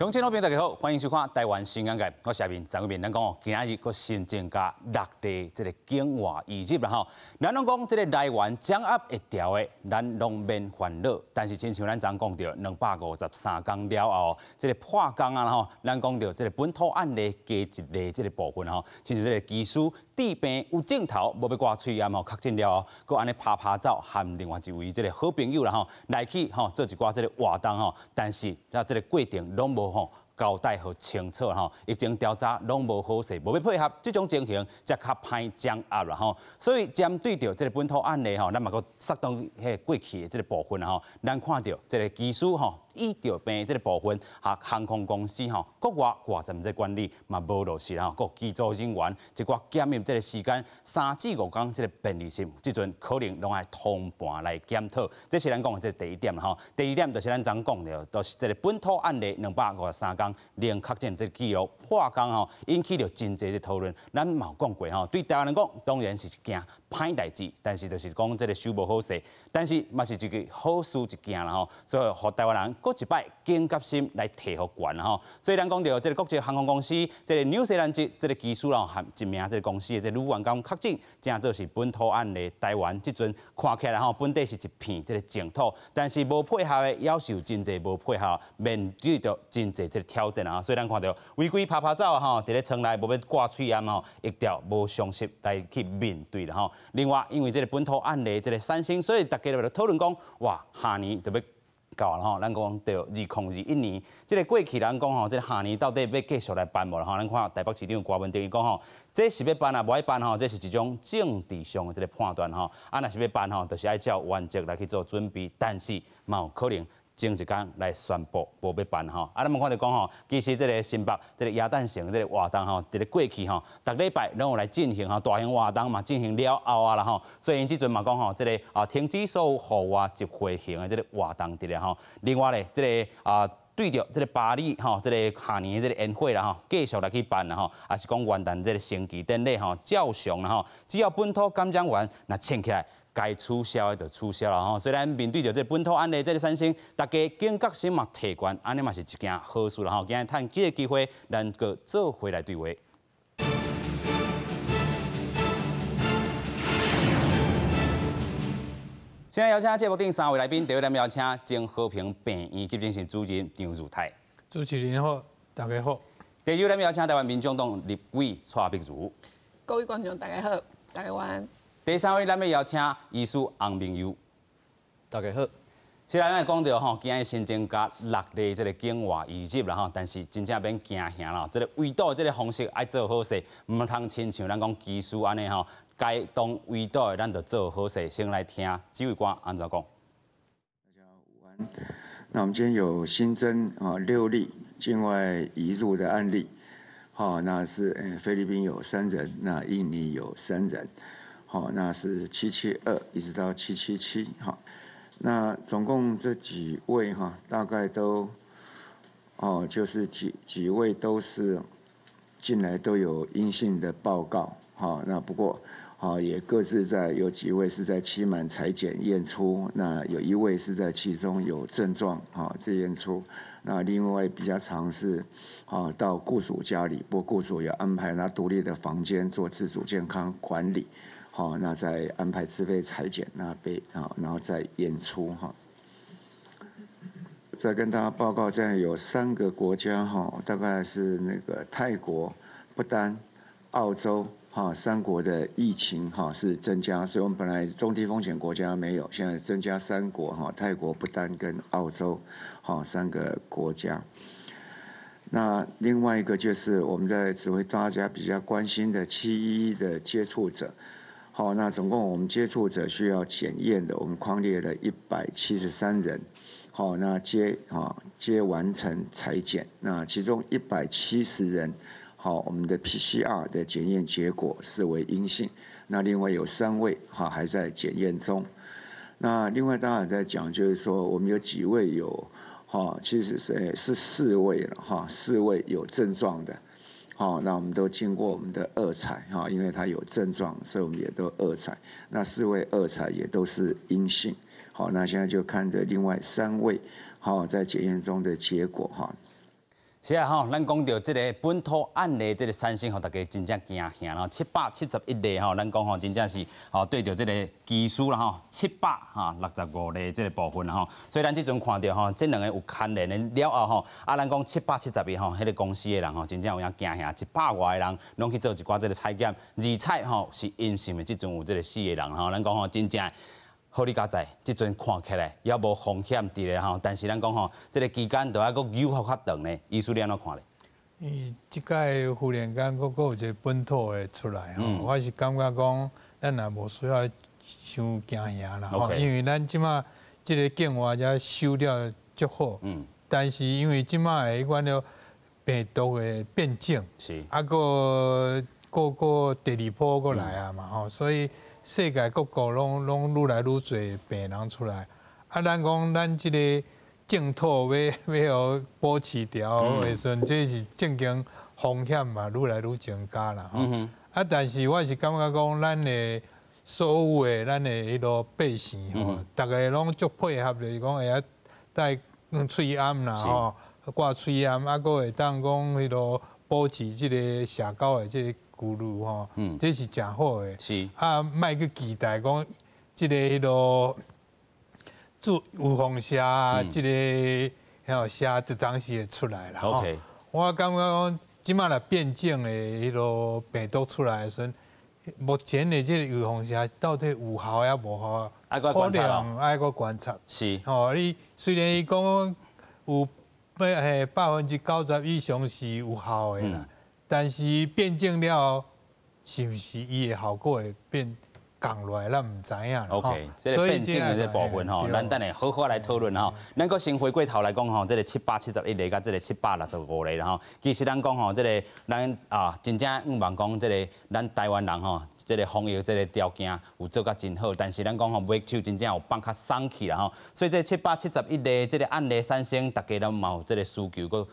乡亲好朋友大家好，欢迎收看台湾新闻界。我下面张伟明，咱讲哦，今仔日佫新增加6例这个境外移入啦吼。咱拢讲这个来源掌握一条的，咱拢免烦恼。但是，亲像咱昨讲到253天了后，这个破工啊吼，咱讲到这个本土案例加一例这个部分吼，亲像这个技术治病有镜头，无要挂喙炎吼，确诊了后，佫安尼拍走，和另外一位这个好朋友啦吼，来去吼做一寡这个活动吼，但是啊这个过程拢无吼。交代好清楚吼，疫情调查拢无好势，无要配合，这种情形才较歹掌握啦吼。所以针对着这个本土案例吼，咱嘛个适当迄过去的这个部分吼，咱看到这个技术吼。医疗病这个部分，航空公司吼，国外挂站这管理嘛无落实啦，各机组人员一寡检验这个时间3至5天这个便利性，即阵可能拢爱通盘来检讨。这是咱讲的这第一点啦吼。第二点就是咱昨讲的，都是这个本土案例253天零确诊这记录破工吼，引起了真侪的讨论。咱嘛有讲过吼，对台湾人讲当然是一件歹代志，但是就是讲这个收无好势，但是嘛是一个好事一件啦吼。所以，互台湾人。一摆警觉心来提好悬啦吼，所以咱讲到这个国际航空公司，这个纽西兰这个技术啦，含一名这个公司的这女员工确诊，正做是本土案例。台湾即阵看起来吼，本地是一片这个净土，但是无配合的要求真侪，无配合面对着真侪这个挑战啊。所以咱看到违规拍走啊吼，伫咧舱内无要挂喙炎吼，一条无常识来去面对啦吼。另外，因为这个本土案例这个三星，所以大家就讨论讲，哇，下年就要。到了吼，咱讲到2021年，这个过去咱讲吼，这个下年到底要继续来办无啦吼？咱看台北市长郭文定伊讲吼，这是要办啊，无爱办吼，这是一种政治上的这个判断吼。啊，若是要办吼，就是爱照原则来去做准备，但是嘛有可能。前一天来宣布无要办吼，啊，咱们看到讲吼，其实这个新北这个亚诞城这个活动吼，这个过去吼，逐礼拜拢有来进行吼大型活动嘛，进行了后啊啦吼，所以因即阵嘛讲吼，这个停止所有户外集会型的这个活动伫咧吼。另外咧，这个对着这个巴黎吼，这个下年的这个宴会啦吼，继续来去办啦吼，也是讲元旦这个升旗典礼吼，照常啦吼，只要本土感染源那请起来。该取消的就取消了吼，虽然面对着这本土案例，这个三星，大家警觉性嘛提悬，安尼嘛是一件好事啦吼。今日趁这个机会，咱个做回来对话。现在邀请节目顶3位来宾，第一位邀请曾和平病院急诊室主任张如泰。主持人好，大家好。第二位邀请台湾民众党立委蔡碧如。各位观众大家好，大家晚安。第三位，咱要邀请医师洪明友，大家好。虽然咱讲到吼，今日新增加6例这个境外移入啦吼，但是真正免惊吓啦，这个围堵这个方式爱做好势，唔通亲像咱讲技术安尼吼，该当围堵的咱就做好势。先来听指挥官安怎讲。大家午安。那我们今天有新增6例境外移入的案例，好，那是菲律宾有3人，那印尼有3人。好，那是772一直到777，好，那总共这几位哈，大概都就是几位都是进来都有阴性的报告，好，那不过也各自有几位是在期满采检验出，那有1位是在其中有症状这验出，那另外比较常是到雇主家里，不过雇主也安排他独立的房间做自主健康管理。好，那再安排自费采检，然后再验出哈。再跟大家报告，这样有3个国家哈，大概是那个泰国、不丹、澳洲3国的疫情是增加，所以我们本来中低风险国家没有，现在增加3国泰国、不丹跟澳洲3个国家。那另外一个就是我们在指挥大家比较关心的711的接触者。好，那总共我们接触者需要检验的，我们匡列了173人。好，那皆完成采检，那其中170人，好，我们的 PCR 的检验结果视为阴性。那另外有3位还在检验中。那另外大家也在讲，就是说我们有几位有其实是4位了4位有症状的。好，那我们都经过我们的2采因为他有症状，所以我们也都2采。那4位2采也都是阴性。好，那现在就看着另外3位在检验中的结果是啊，吼，咱讲到这个本土案例，这个产生，吼，大家真正惊吓咯。771例，吼，咱讲吼，真正是吼对着这个基数啦，吼，765例这个部分，吼，所以咱即阵看到吼，这两个有牵连的了后，吼，咱讲771吼，迄个公司的人吼，真正有影惊吓，100外个人拢去做一寡这个采检，而且吼是阴性的，即阵有这个4个人，吼，咱讲吼，真正。好你家在，即阵看起来也无风险伫咧吼，但是咱讲吼，这个期间都还佫有较长呢，医师你安怎看咧？伊即届忽然间佫有一个本土的出来吼，我是感觉讲，咱也无需要伤惊吓啦吼，因为咱即马即个境外才收了足好，但是因为即马的迄款了病毒的变种，是个第二波过来啊嘛吼，所以。世界各国拢愈来愈多病人出来，咱讲咱即个净土要保持条的时阵，这是正经风险嘛，愈来愈增加啦吼。但是我是感觉讲，咱的所有的咱的迄落百姓吼，大家拢足配合，就是讲会晓戴喙安啦吼，挂喙安，佫会当讲迄落保持即个社交的即个。咕噜吼，这是真好的。是莫去期待讲，即个迄落做有风车啊，即个吼车一当时会出来啦。OK，我感觉讲，即马来变种的迄落病毒出来的时阵，目前的即个预防车到底有效也无效，可能爱个观察。是吼，你虽然伊讲有90%以上是有效的啦。但是变种了，是不是伊的效果会变降落来，咱唔知影。OK， 这个变种的这部分吼，咱等下好好来讨论吼。咱个先回过头来讲吼，这个771例甲这个765例啦吼。其实咱讲吼，这个咱真正毋茫讲这个咱台湾人吼，这个防疫这个条件有做甲真好，但是咱讲吼，买手真正有放较松去啦吼。所以这771例这个案例产生，大家都嘛有这个需求，个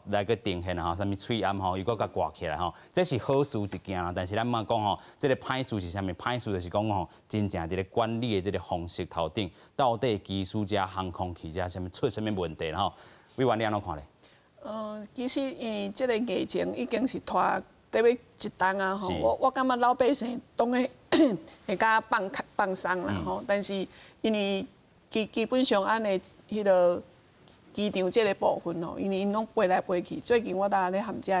来个定现吼，啥物喙炎吼，又个甲挂起来吼，这是好事一件啦。但是咱嘛讲吼，这个歹事是啥物？歹事就是讲吼，真正这个管理的这个方式头顶，到底机师遮、航空器遮，啥物出啥物问题啦吼？委员你安怎看咧？其实因为这个疫情已经是拖得要一冬啊吼，我感觉老百姓当然会甲放松啦吼，但是因为基本上按的迄个机场这个部分吼，因为因拢飞来飞去，最近我当咧含遮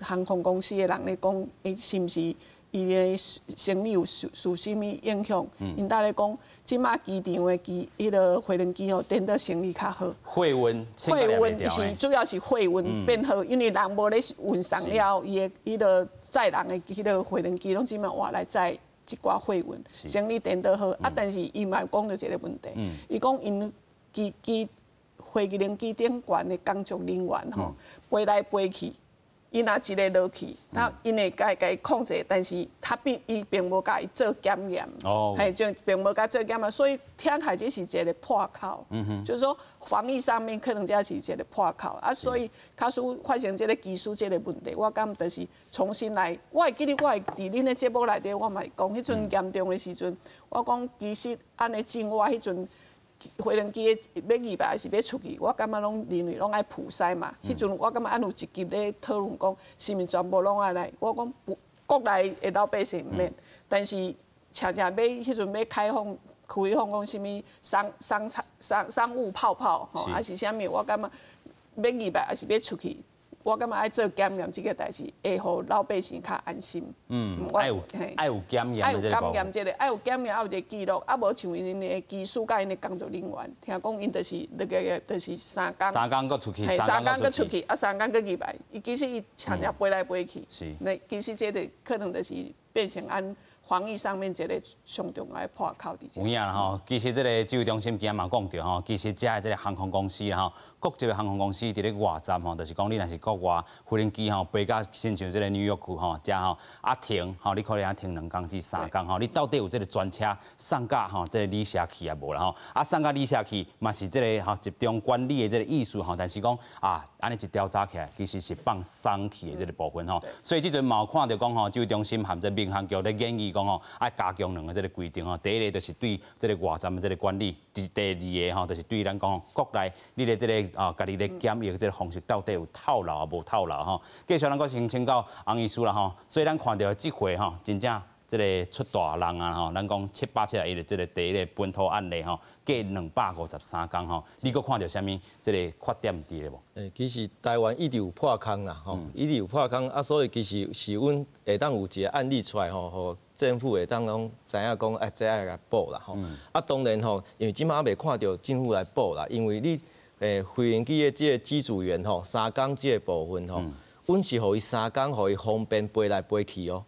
航空公司的人咧讲，伊是毋是伊的生意有受什么影响？因当咧讲，即马机场的迄个飞轮机吼，变得生意较好。货运是主要是货运变好，因为人无咧运送了，伊的迄个载人的迄个飞轮机拢即马换来载一寡货运，生意变得好。但是伊嘛讲到一个问题，伊讲因飞机顶悬的工作人员吼，飞来飞去。伊若一个落去，那因会家控制，但是伊并无家己做检验，就并无家做检验，所以听起来这是一个破口，就是说防疫上面可能这是一个破口所以假使发生这个技术这个问题，我感觉就是重新来。我会记得我会伫恁的节目内底，我嘛讲，迄阵严重的时阵，我讲其实安尼境外迄阵。飞轮机要入来还是要出去，我感觉拢认为拢爱普筛嘛。迄阵我感觉按有一集咧讨论讲，是毋是全部拢爱来？我讲国内的老百姓免，但是常常迄阵要开放讲什么商务泡泡吼，还是啥物？我感觉要入来还是要出去？我感觉爱做检验这个代志，会互老百姓较安心。爱有检验，爱有检验这个，爱有检验，爱有一个记录，无像因的技术甲因的工作人员，听讲因就是就是3工搁出去，3工搁出去，3工搁入来，其实伊常常飞来飞去。那其实这个可能就是变成按防疫上面一个上重要的破口伫这。有影啦吼，其实这个指挥中心今日嘛讲到吼，其实遮的这个航空公司啦吼。国际的航空公司伫咧外站吼，就是讲你若是国外飞轮机吼，飞到亲像这个纽约去吼，遮吼停吼，你可能停2工至3工吼，你到底有这个专车送到吼，这个旅社去啊无啦吼，送到旅社去嘛是这个吼集中管理的这个意思吼，但是讲安尼一调查起来，其实是放松去的这个部分吼，所以即阵嘛有看到讲吼，指挥中心含这民航局咧建议讲吼，爱加强2个这个规定吼，第一个就是对这个外站的这个管理，第二个吼就是对咱讲国内你的这个家己咧检疫这个方式到底有套牢啊无套牢吼？继续咱阁先请教洪医师啦吼。所以咱看到即回吼，真正这个出大人啊吼，咱讲771的这个第一个本土案例吼，过253天吼，你阁看到啥物这个缺点伫咧无？其实台湾一直有破空啦，吼，一直有破空啊，所以其实是阮会当有一个案例出来吼，互政府会当讲知影讲，这爱来补啦，吼。啊，当然吼，因为即马未看到政府来补啦，因为你飞行机的这个机组员吼，3天这个部分吼，阮是互伊3天，互伊方便飞来飞去哦。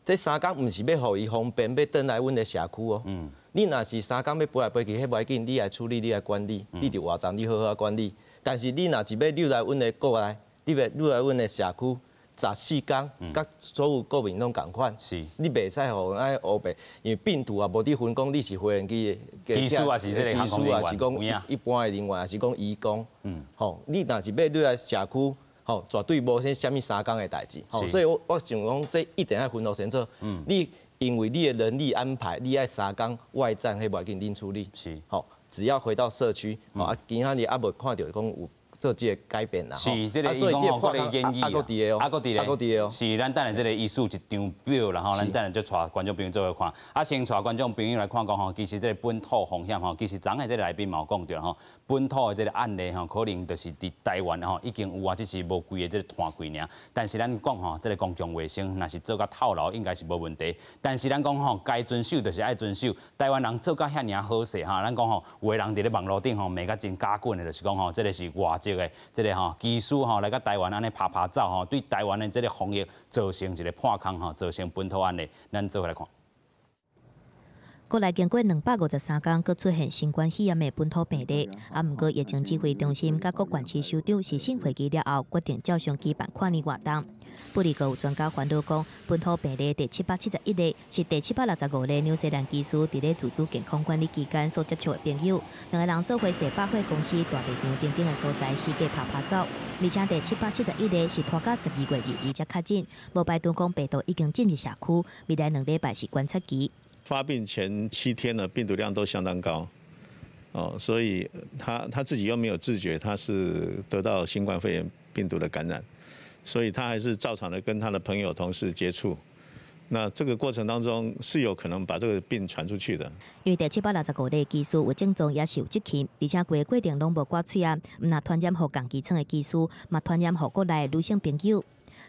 这3天毋是要互伊方便，要转来阮的社区哦。你若是3天要飞来飞去，迄无要紧，你来处理，你来管理，你伫外站你好好管理。但是你若是要溜来阮的国内，你要溜来阮的社区14天，甲所有国民拢共款。是，你袂使互迄黑白，因为病毒也无伫分讲你是飞行机的技术也是这个航空人员，是讲一般的人员，也是讲移工。吼，你若是要溜来社区。吼，绝对无啥物3天的代志。吼，所以我想讲，这一定要分头先做。你因为你的人力安排，你爱3天外站，迄无要紧，恁处理。是。吼，只要回到社区，吼啊，今仔日也无看到讲有做这个改变啦。是，这个伊讲吼，我哋建议啊，搁伫个哦，是，咱等下这个医术一张表，然后咱等下就带观众朋友做伙看。啊，先带观众朋友来看讲吼，其实这个本土风险吼，其实昨下这个来宾嘛有讲到吼，本土的这个案例吼，可能就是伫台湾吼已经有啊，只是无规的这个摊开尔。但是咱讲吼，这个公共卫生若是做到套牢，应该是无问题。但是咱讲吼，该遵守就是爱遵守。台湾人做到遐尔好势哈，咱讲吼，有的人伫咧网络顶吼骂甲真假滚的，就是讲吼，这个是外籍的这个吼技术吼来到台湾安尼拍照吼，对台湾的这个防疫造成一个破空吼，造成本土案例，咱做来看。国内经过253天，佫出现新冠肺炎的本土病例，啊，毋过疫情指挥中心甲各县市首长是信会议了后，决定照常举办跨年活动。不哩，有专家烦恼讲，本土病例第771例是第765例纽西兰技师伫咧自主健康管理期间所接触的朋友，两个人做伙踅百货公司、大卖场等等的所在四界拍照。而且第771例是拖到12月2日才确诊，无排除讲病毒已经进入社区，未来2礼拜是观察期。发病前7天呢，病毒量都相当高，所以他自己又没有自觉，他是得到新冠肺炎病毒的感染，所以他还是照常的跟他的朋友同事接触。那这个过程当中是有可能把这个病传出去的。因为第765例技师有症状也是有疾气，而且规个过程拢无挂喙啊，毋若传染互共机舱的技师，嘛传染互国内的女性朋友。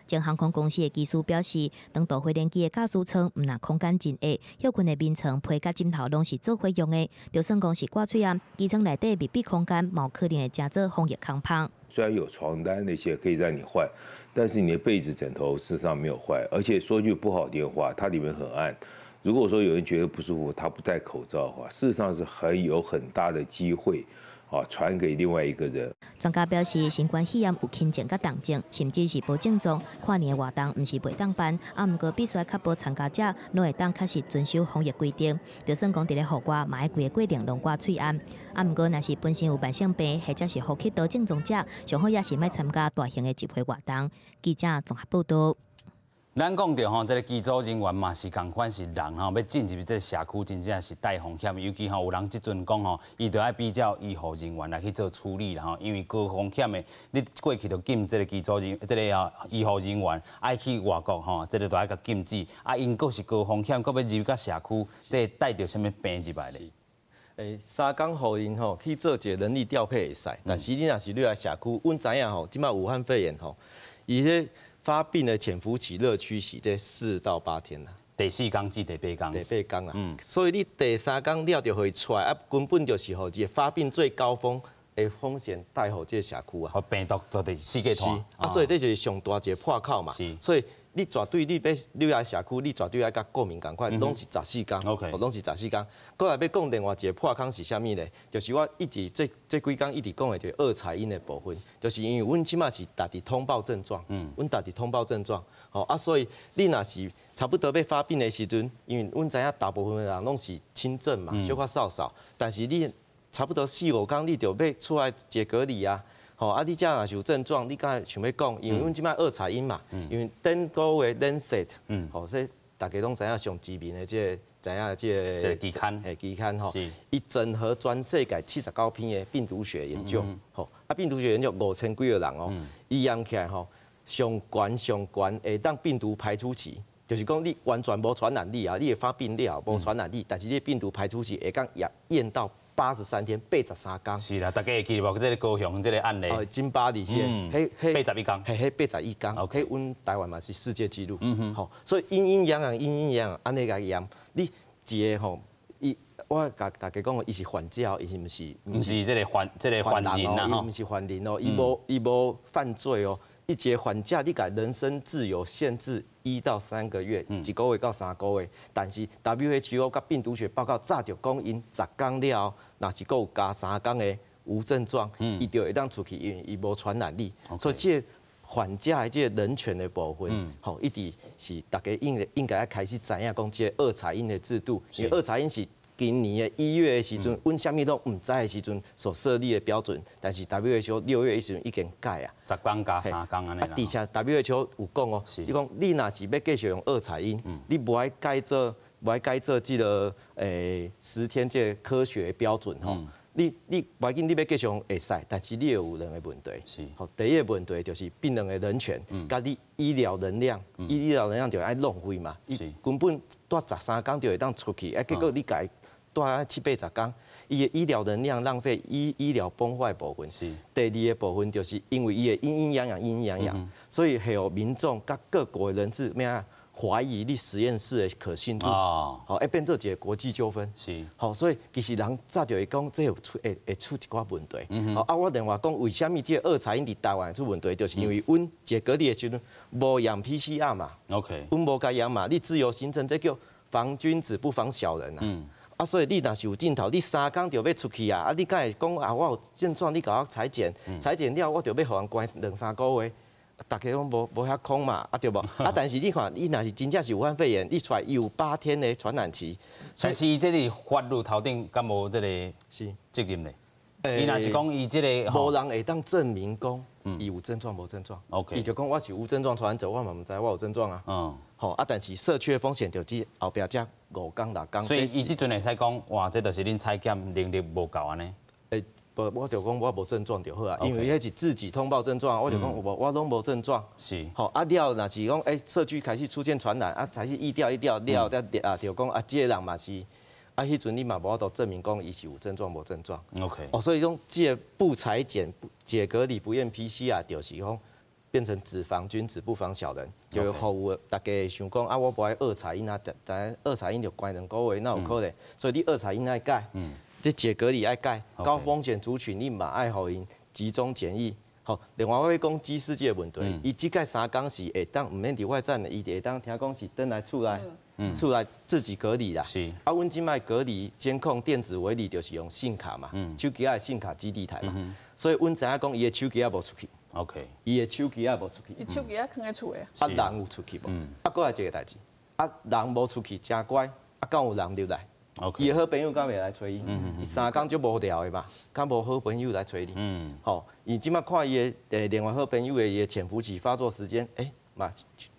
前航空公司的技师表示，长途飞行机的驾驶舱毋若空间真矮，休困的眠床、被甲枕头拢是做伙用的，就算讲是挂喙啊，机舱内底密闭空间，冇可能会加做防疫空隙。虽然有床单那些可以让你换，但是你的被子、枕头事实上没有坏，而且说句不好听的话，它里面很暗。如果说有人觉得不舒服，他不戴口罩的话，事实上是有很大的机会。传给另外一个人。专家表示，新冠肺炎有轻症甲重症，甚至是无症状。跨年的活动毋是袂当办，啊，毋过必须确保参加者拢会当确实遵守防疫规定。就算讲伫咧户外，嘛要规个过程拢挂喙安。啊，毋过若是本身有慢性病，或者是呼吸道症状者，上好也是莫参加大型的集会活动。记者综合报道。咱讲到吼，这个机组人员嘛是共款是人吼，要进入这个社区真正是大风险。尤其吼有人即阵讲吼，伊就爱比较医护人员来去做处理啦吼，因为高风险的，你过去就禁这个机组人，这个医护人员爱去外国吼，这个都爱甲禁止。啊，因佫是高风险，佫要入到社区，这带着什么病入来咧？3天互因吼去做一个人力调配会使，但是你若是入来社区，阮知影吼，即摆武汉肺炎吼，伊这发病的潜伏期热区是在4到8天啦，第4天至第8天。第8天啦，所以你第3天了就会出来，啊，根本就是互一个发病最高峰的风险带互这个社区啊。病毒都伫世界传。啊，所以这就是上大一个破口嘛。所以你绝对你要入来社区，你绝对要甲国民共款，拢是14天，拢是14天。过来要讲另外一个破口是啥物呢？就是我一直这几天一直讲的，就是二采阴的部分，就是因为阮即马是达伫通报症状，阮达伫通报症状，所以你若是差不多要发病的时阵，因为阮知影大部分的人拢是轻症嘛，小可扫扫，但是你差不多4、5天你就要出来解隔离啊。你这若是有症状，你敢想要讲？因为阮即摆二采阴嘛，因为顶个月 Lancet，大家拢知影上知名的知影这个期刊，期刊吼，伊整合全世界79篇的病毒学研究，吼，病毒学研究5000几个人哦，伊验起来吼，上悬会当病毒排出期。就是讲，你完全无传染力啊，你会发病了无传染力，但是你病毒排出期会讲验到83天83天。是啦，大家会记得无？这个高雄这个案例。金巴黎迄81天，迄81天，迄阮台湾嘛是世界纪录。吼，所以阴阳安尼个验，你一个吼，我甲大家讲，伊是患者，伊是毋是？毋是这个患人啊，伊毋是患人哦，伊无犯罪哦。一个患者，你甲人身自由限制1到3个月，1个月到3个月。但是 WHO 甲病毒学报告早就讲，因10天了后，若是有加3天的无症状，伊就会当出去，因为伊无传染力。所以这患者的这人权的部分，吼，一直是大家应该要开始知影讲，这二采阴的制度，因为二采阴是。今年的1月的时阵，阮啥物都毋知的时阵所设立的标准，但是 WHO 6月的时阵已经改啊，10天加3天安尼啦。而且 WHO 有讲哦，你讲你若是要继续用二采阴，你无爱改做这个10天这个科学标准吼。你无要紧，你要继续用会使，但是你有2个问题。是，好，第一个问题就是病人的人权，甲你医疗能量，医疗能量就爱浪费嘛。伊根本带13天就会当出去，结果你改。带7、80天，伊的医疗能量浪费，医疗崩坏部分。是。第二个部分就是因为伊的阴阳阳，所以还有民众甲各国的人士咩啊怀疑你实验室的可信度，好，会变做一个国际纠纷。是。好，所以其实人早就会讲，这会出一寡问题。好，我另外讲，为什么这二采阴伫台湾出问题，就是因为阮一隔离的时阵无验 PCR 嘛。OK。阮无甲验嘛，你自由行政，这叫防君子不防小人啊。所以你若是有镜头，你3天就要出去啊！你敢会讲啊？我有症状，你甲我裁剪，裁剪了我就要互人关2、3个月，大家拢无遐空嘛，对无？但是你看，你若是真正是武汉肺炎，你出来伊有8天的传染期。但是这个法律头顶敢无这个责任呢？伊若是讲伊这个无人会当证明讲伊有症状无症状。OK。伊就讲我是无症状传染者，我嘛毋知我有症状啊。好但是社区的风险就伫后壁遮5天6天。所以伊即阵会使讲，哇，这就是恁采检能力无够安尼。我就讲我无症状就好啊，因为迄是自己通报症状，我就讲我拢无症状。是。好了，若是讲社区开始出现传染才是疫调了，就讲这个人嘛是。迄阵你嘛无法度证明讲伊是有症状无症状。OK。所以讲这不采检、解隔离、不验 PCR， 就是讲变成只防君子不防小人，就服务大家想讲我无爱二采阴啊，但二采阴就关2个月，那有可能。所以你二采阴爱改，这解隔离爱改，高风险族群你嘛爱互因集中检疫。好，另外我要讲机师这个问题，伊即个3天是会当毋免伫外站的，伊会当听讲是倒来厝内。出来自己隔离啦，是。阮即卖隔离监控电子围篱就是用信卡嘛，手机的信卡基地台嘛，所以阮知影讲伊的手机也无出去 ，OK， 伊的手机也无出去，伊手机也放喺厝诶，人有出去无？搁来一个代志，人无出去真乖，敢有人入来？伊的好朋友敢袂来找伊？伊3天就无聊的嘛，敢无好朋友来找你？好，伊即卖看伊的另外好朋友的伊的潜伏期发作时间，嘛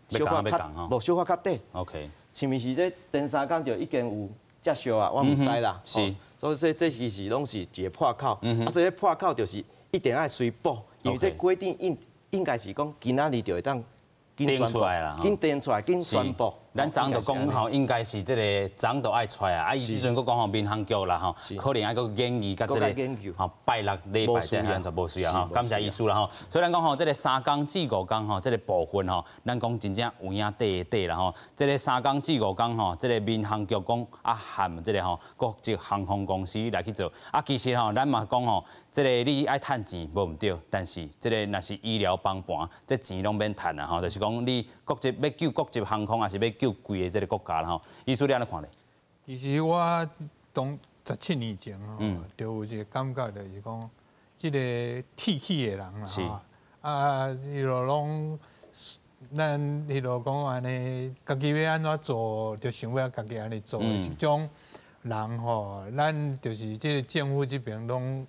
小可较无小可较短 ，OK。是毋是这第3天就已经有接受啊？我毋知啦。是，所以这是拢是一个破口。所以破口就是一定爱随补，因为这规定应该是讲今仔日就会当定出来啦，紧定出来，紧宣布。咱昨就讲吼，应该是这个昨就爱出来啊。伊即阵佫讲吼，民航局啦吼，可能爱佫建议甲这个吼拜6礼拜这样就无需要吼。感谢医师啦吼。所以咱讲吼，这个3天至5天吼，这个部分吼，咱讲真正有影底啦吼。这个3天至5天吼，这个民航局讲含这个吼国际航空公司来去做。其实吼，咱嘛讲吼，这个你爱趁钱无毋对，但是这个若是医疗帮盘，这钱拢免趁啦吼。就是讲你要救国际航空，还是要救规个这个国家啦吼，医师你安怎看咧？其实我当17年前吼，就有一个感觉，就是讲，这个铁气的人啦，伊就拢，咱伊就讲安尼，家己要安怎做，就想要家己安尼做的一种人吼，咱就是这个政府这边拢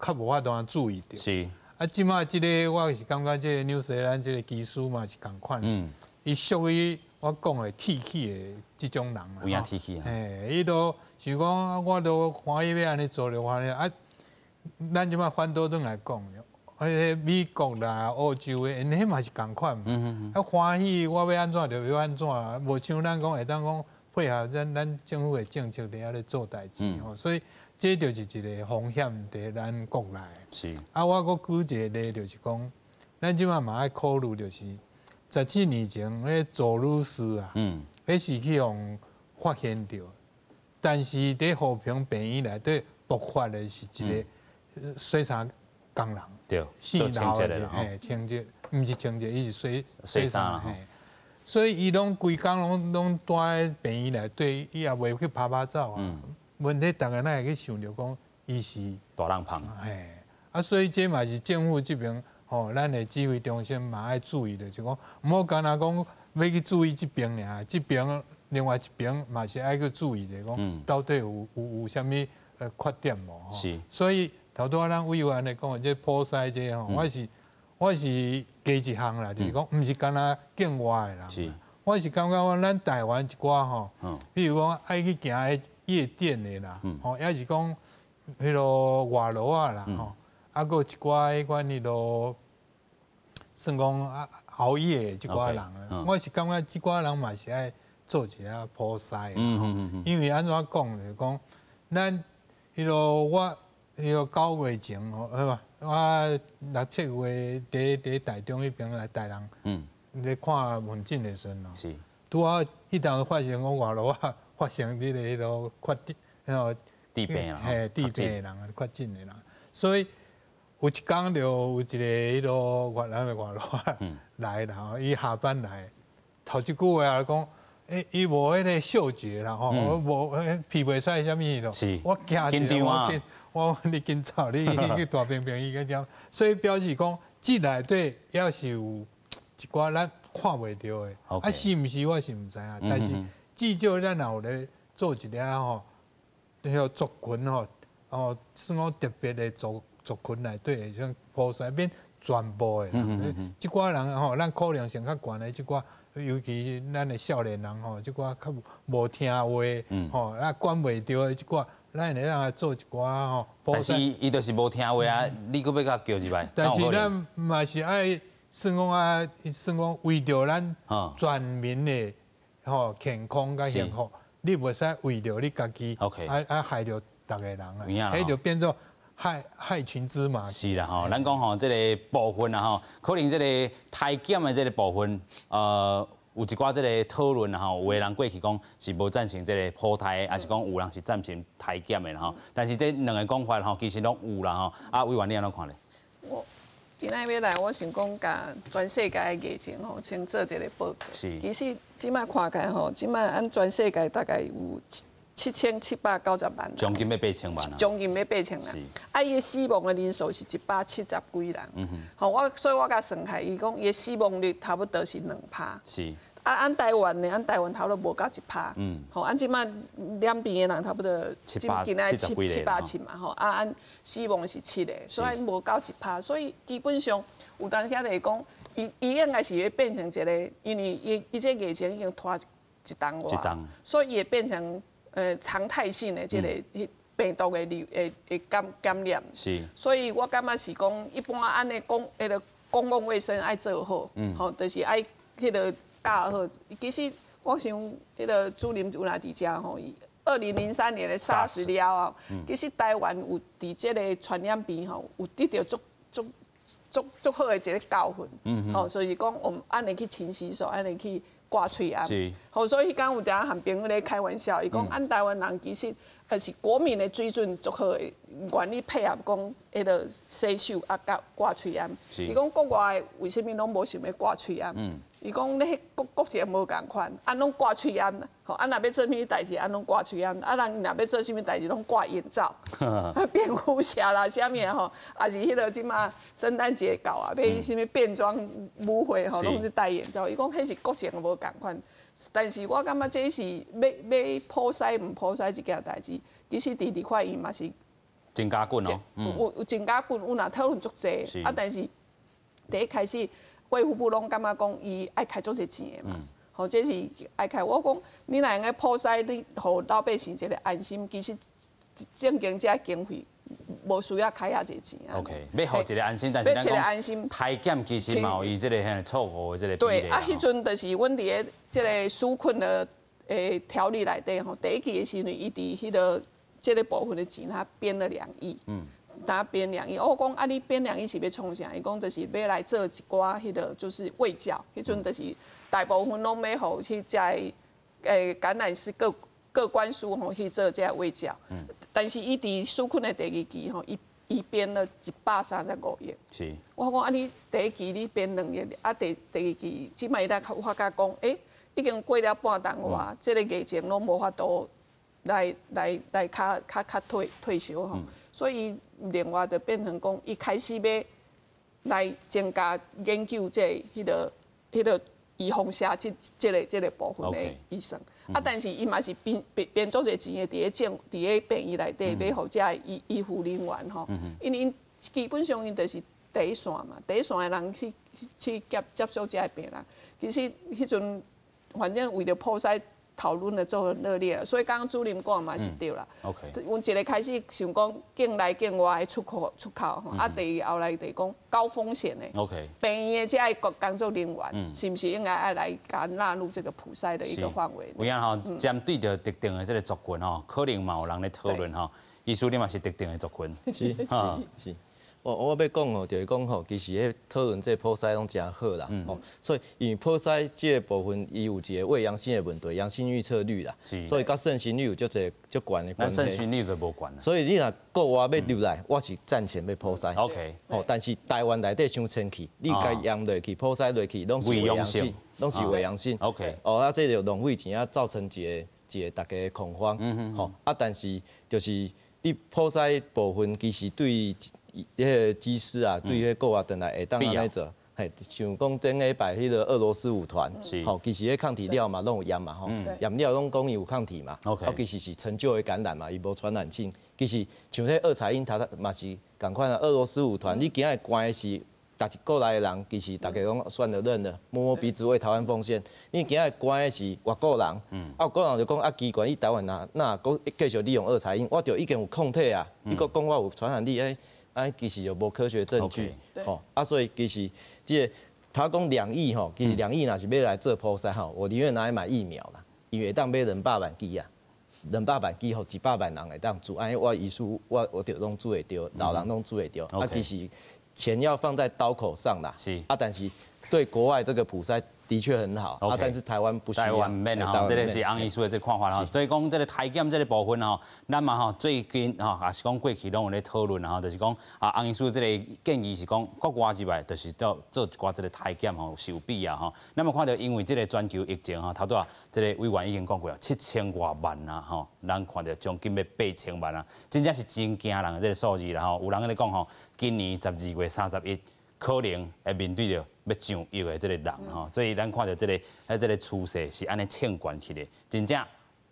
较无法度注意到。是。即马这个我是感觉这个纽西兰这个技术嘛是共款。伊属于我讲的铁气的这种人啦。有影铁气啊。伊都想讲，我都欢喜要安尼做的话呢，啊，咱即摆反倒转来讲，美国啦、欧洲的，因迄嘛是共款嘛。啊，欢喜我要安怎就要安怎，无像咱讲会当讲配合咱政府的政策伫遐咧做代志吼，所以这就是一个风险伫咱国内。是。啊，我搁举一个例，就是讲，咱即摆嘛爱考虑，就是17年前迄佐鲁斯啊，迄是去互发现着，但是伫和平病院内底爆发的是一个洗衫工人。对，做清洁的啦，清洁，毋是清洁，伊是洗衫啦，所以伊拢规工拢待在病院内底，伊也袂去拍走啊。问题大家哪会去想着讲，伊是大人胖，啊，所以这嘛是政府这边吼，咱的指挥中心嘛爱注意的，就讲毋好干那讲要去注意这边尔，这边另外一边嘛是爱去注意的，讲到底有啥物缺点无？是，所以。头拄咱委员来讲，这普筛这吼，我是加一项啦，就是讲，毋是干那境外的人。是，我是感觉咱台湾一寡吼，比如讲爱去行迄夜店的啦，吼，也是讲迄落外劳啊啦，吼，啊，搁一寡迄款迄落，算讲熬夜的一寡人，我是感觉即寡人嘛是爱做一下普筛的，因为安怎讲就是讲，咱迄落我。迄个9月前吼，好吧，我6、7月伫台中迄边来台人，咧看门诊的时阵咯，是，拄好迄当发现我外劳啊发生迄个确诊，迄地病啊，地病的人啊，确诊的人，所以有一天就有一个迄个越南的外劳来啦，伊下班来，头一句话也讲。伊无迄个嗅觉啦吼，无鼻袂出啥物咯，我惊着我你紧走，你去大病院医个点，所以表示讲，这内底也是有一寡咱看袂到的，啊是毋是我是毋知影，但是至少咱有咧做一个吼，迄个族群吼，算讲特别的族群内底，像普筛变全部的人，即寡人吼，咱可能性较悬的即寡。尤其咱的少年人吼，即寡较无听话，吼，啊管袂着的即寡，咱会让他做一寡吼。但是伊就是无听话啊，你搁要甲叫入来。但是咱嘛是爱算讲为着咱全民的吼健康甲幸福，你袂使为着你家己，害着逐个人啊，迄就变做。害群之马是啦吼，咱讲吼，这个部分啊吼，可能这个体检的这个部分，有一寡这个讨论啊吼，有的人过去讲是无赞成这个普胎，还是讲有人是赞成体检的啦吼。但是这两个讲法吼，其实拢有啦吼。啊，委员你安怎看咧？我今仔要来，我想讲甲全世界的疫情吼，先做一个报告。是。其实即摆看起来吼，即摆按全世界大概有。7790万，将近要8000万啊！将近要8000人，啊，伊死亡的人数是170几人。好，所以我甲算下，伊讲伊死亡率差不多是2%。是。啊，按台湾呢，按台湾差不多无到1%。好，按即摆两边的人差不多今仔700嘛，吼，啊，按死亡是7个，所以无到1%。所以基本上有当时就是讲，伊应该是会变成一个，因为伊这疫情已经拖一冬外，所以伊会变成。常态性的这个病毒的感染，是，所以我感觉是讲，一般按呢迄个公共卫生爱做好，吼，就是爱迄个教好。其实我想，迄个主任有来伫遮吼，2003年的 SARS 了后，其实台湾有伫这个传染病吼，有得到足好的一个教训，吼，所以讲我们按呢去勤洗手，按呢去。挂喙安，好，所以刚有一下和朋友咧开玩笑，伊讲按台湾人其实是国民的水准足好的，愿意配合讲迄个洗手啊甲挂喙安。伊讲国外为什么拢无想要挂喙安？伊讲咧国际无共款，按拢挂喙安，吼，按若要做咩代志，按拢挂喙安，啊人若要做啥物代志，拢挂眼罩，蝙蝠侠啦，啥物吼，也是迄个即马圣诞节到啊，要啥物变装舞会吼，拢是戴眼罩。伊讲迄是国情无共款，但是我感觉这是要普筛唔普筛一件代志，其实伫块伊嘛是真加滚哦，有真加滚，有若讨论足济，啊，但是第一开始卫福部拢感觉讲伊爱开足济钱的嘛。吼，这是爱开。我讲，你若用个普筛，你互老百姓一个安心，其实正经这经费无需要开遐济钱啊。OK， 要互一个安心，但是咱讲体检其实嘛有伊这个错误的这个比例。对啊，迄阵就是阮伫个这个纾困的条例内底吼，第一期的时阵，伊伫迄个这个部分的钱，他编了2亿。他编2亿，我讲啊，你编2亿是要创啥？伊讲就是要来做一寡迄个就是卫教，迄阵就是大部分拢要互去在感染师各关署吼去做这卫教。但是伊伫纾困的第2期吼，伊编了135亿。是。我讲啊，你第1期你编2亿，啊第2期即摆伊来发觉讲，已经过了半年外，这个疫情拢无法度来较退烧吼。所以另外就变成讲，伊开始要来增加研究迄个预防下这个部分的医生。啊，但是伊嘛是编足侪钱的，伫个病院内底，要互遮医护人员吼，因为基本上因就是第一线嘛，第一线的人去接受遮个病人。其实迄阵反正为了普筛。讨论的做很热烈了，所以刚刚主任讲嘛是对啦。OK， 阮一个开始想讲境内境外的出口吼，啊，第二后来就讲高风险的 OK， 病院的这些工作人员，是不是应该要来甲纳入这个普筛的一个范围？有影吼，针对着特定的这个族群吼，可能嘛有人咧讨论吼，意思你嘛是特定的族群，是。我要讲吼，就是讲吼，其实迄讨论这普筛拢真好啦，吼，所以因为普筛这个部分，伊有一个伪阳性的问题，阳性预测率啦，所以甲盛行率有足悬的关系。咱盛行率就无关啦。所以你若国外要入来，我是赞成要普筛。OK， 吼，但是台湾内底伤清气，你该验落去普筛落去，拢是伪阳性，拢是伪阳性。OK， 啊，这就浪费钱啊，造成一个大家恐慌。吼，啊，但是就是你普筛部分，其实对。迄个机师啊，对迄国外转来会当安尼做，嘿，像讲前礼拜迄个俄罗斯舞团，吼，其实迄抗体了嘛，拢有验嘛，吼，验了拢讲伊有抗体嘛，OK， 其实是陈旧的感染嘛，伊无传染性。其实像迄二彩英他嘛是共款啊，俄罗斯舞团，你今日关的是。大国内的人，其实大家讲算了认了，摸摸鼻子为台湾奉献。你今日关的是外国人，外国人就讲啊，奇怪，伊台湾那搁继续利用二彩英，我就已经有抗体啊，你搁讲我有传染力，其实就无科学证据，吼啊，所以其实这他讲2亿吼，其实2亿若是要来做普筛吼，我宁愿拿来买疫苗啦，因为当买200万剂啊，200万剂吼，100万人会当做，安尼我医术我就拢做会着，老人拢做会着，啊，其实。钱要放在刀口上啦，是啊，但是对国外这个普筛的确很好，啊，但是台湾不需要。台湾免哈，这个是洪医师的这个看法哈。所以讲这个体检这个部分吼，咱嘛吼最近吼也是讲过去拢有咧讨论哈，就是讲洪医师这个建议是讲国外之外，就是做一寡这个体检吼是有必要吼。那么看到因为这个全球疫情哈，头拄啊这个委员已经讲过啊，7000多万啊吼，咱看到将近要8000万啊，真正是真惊人的这个数字啦吼。有人咧讲吼，今年12月31。可能会面对着要上亿的这个人吼，所以咱看到这个趋势是安尼欠管起的，真正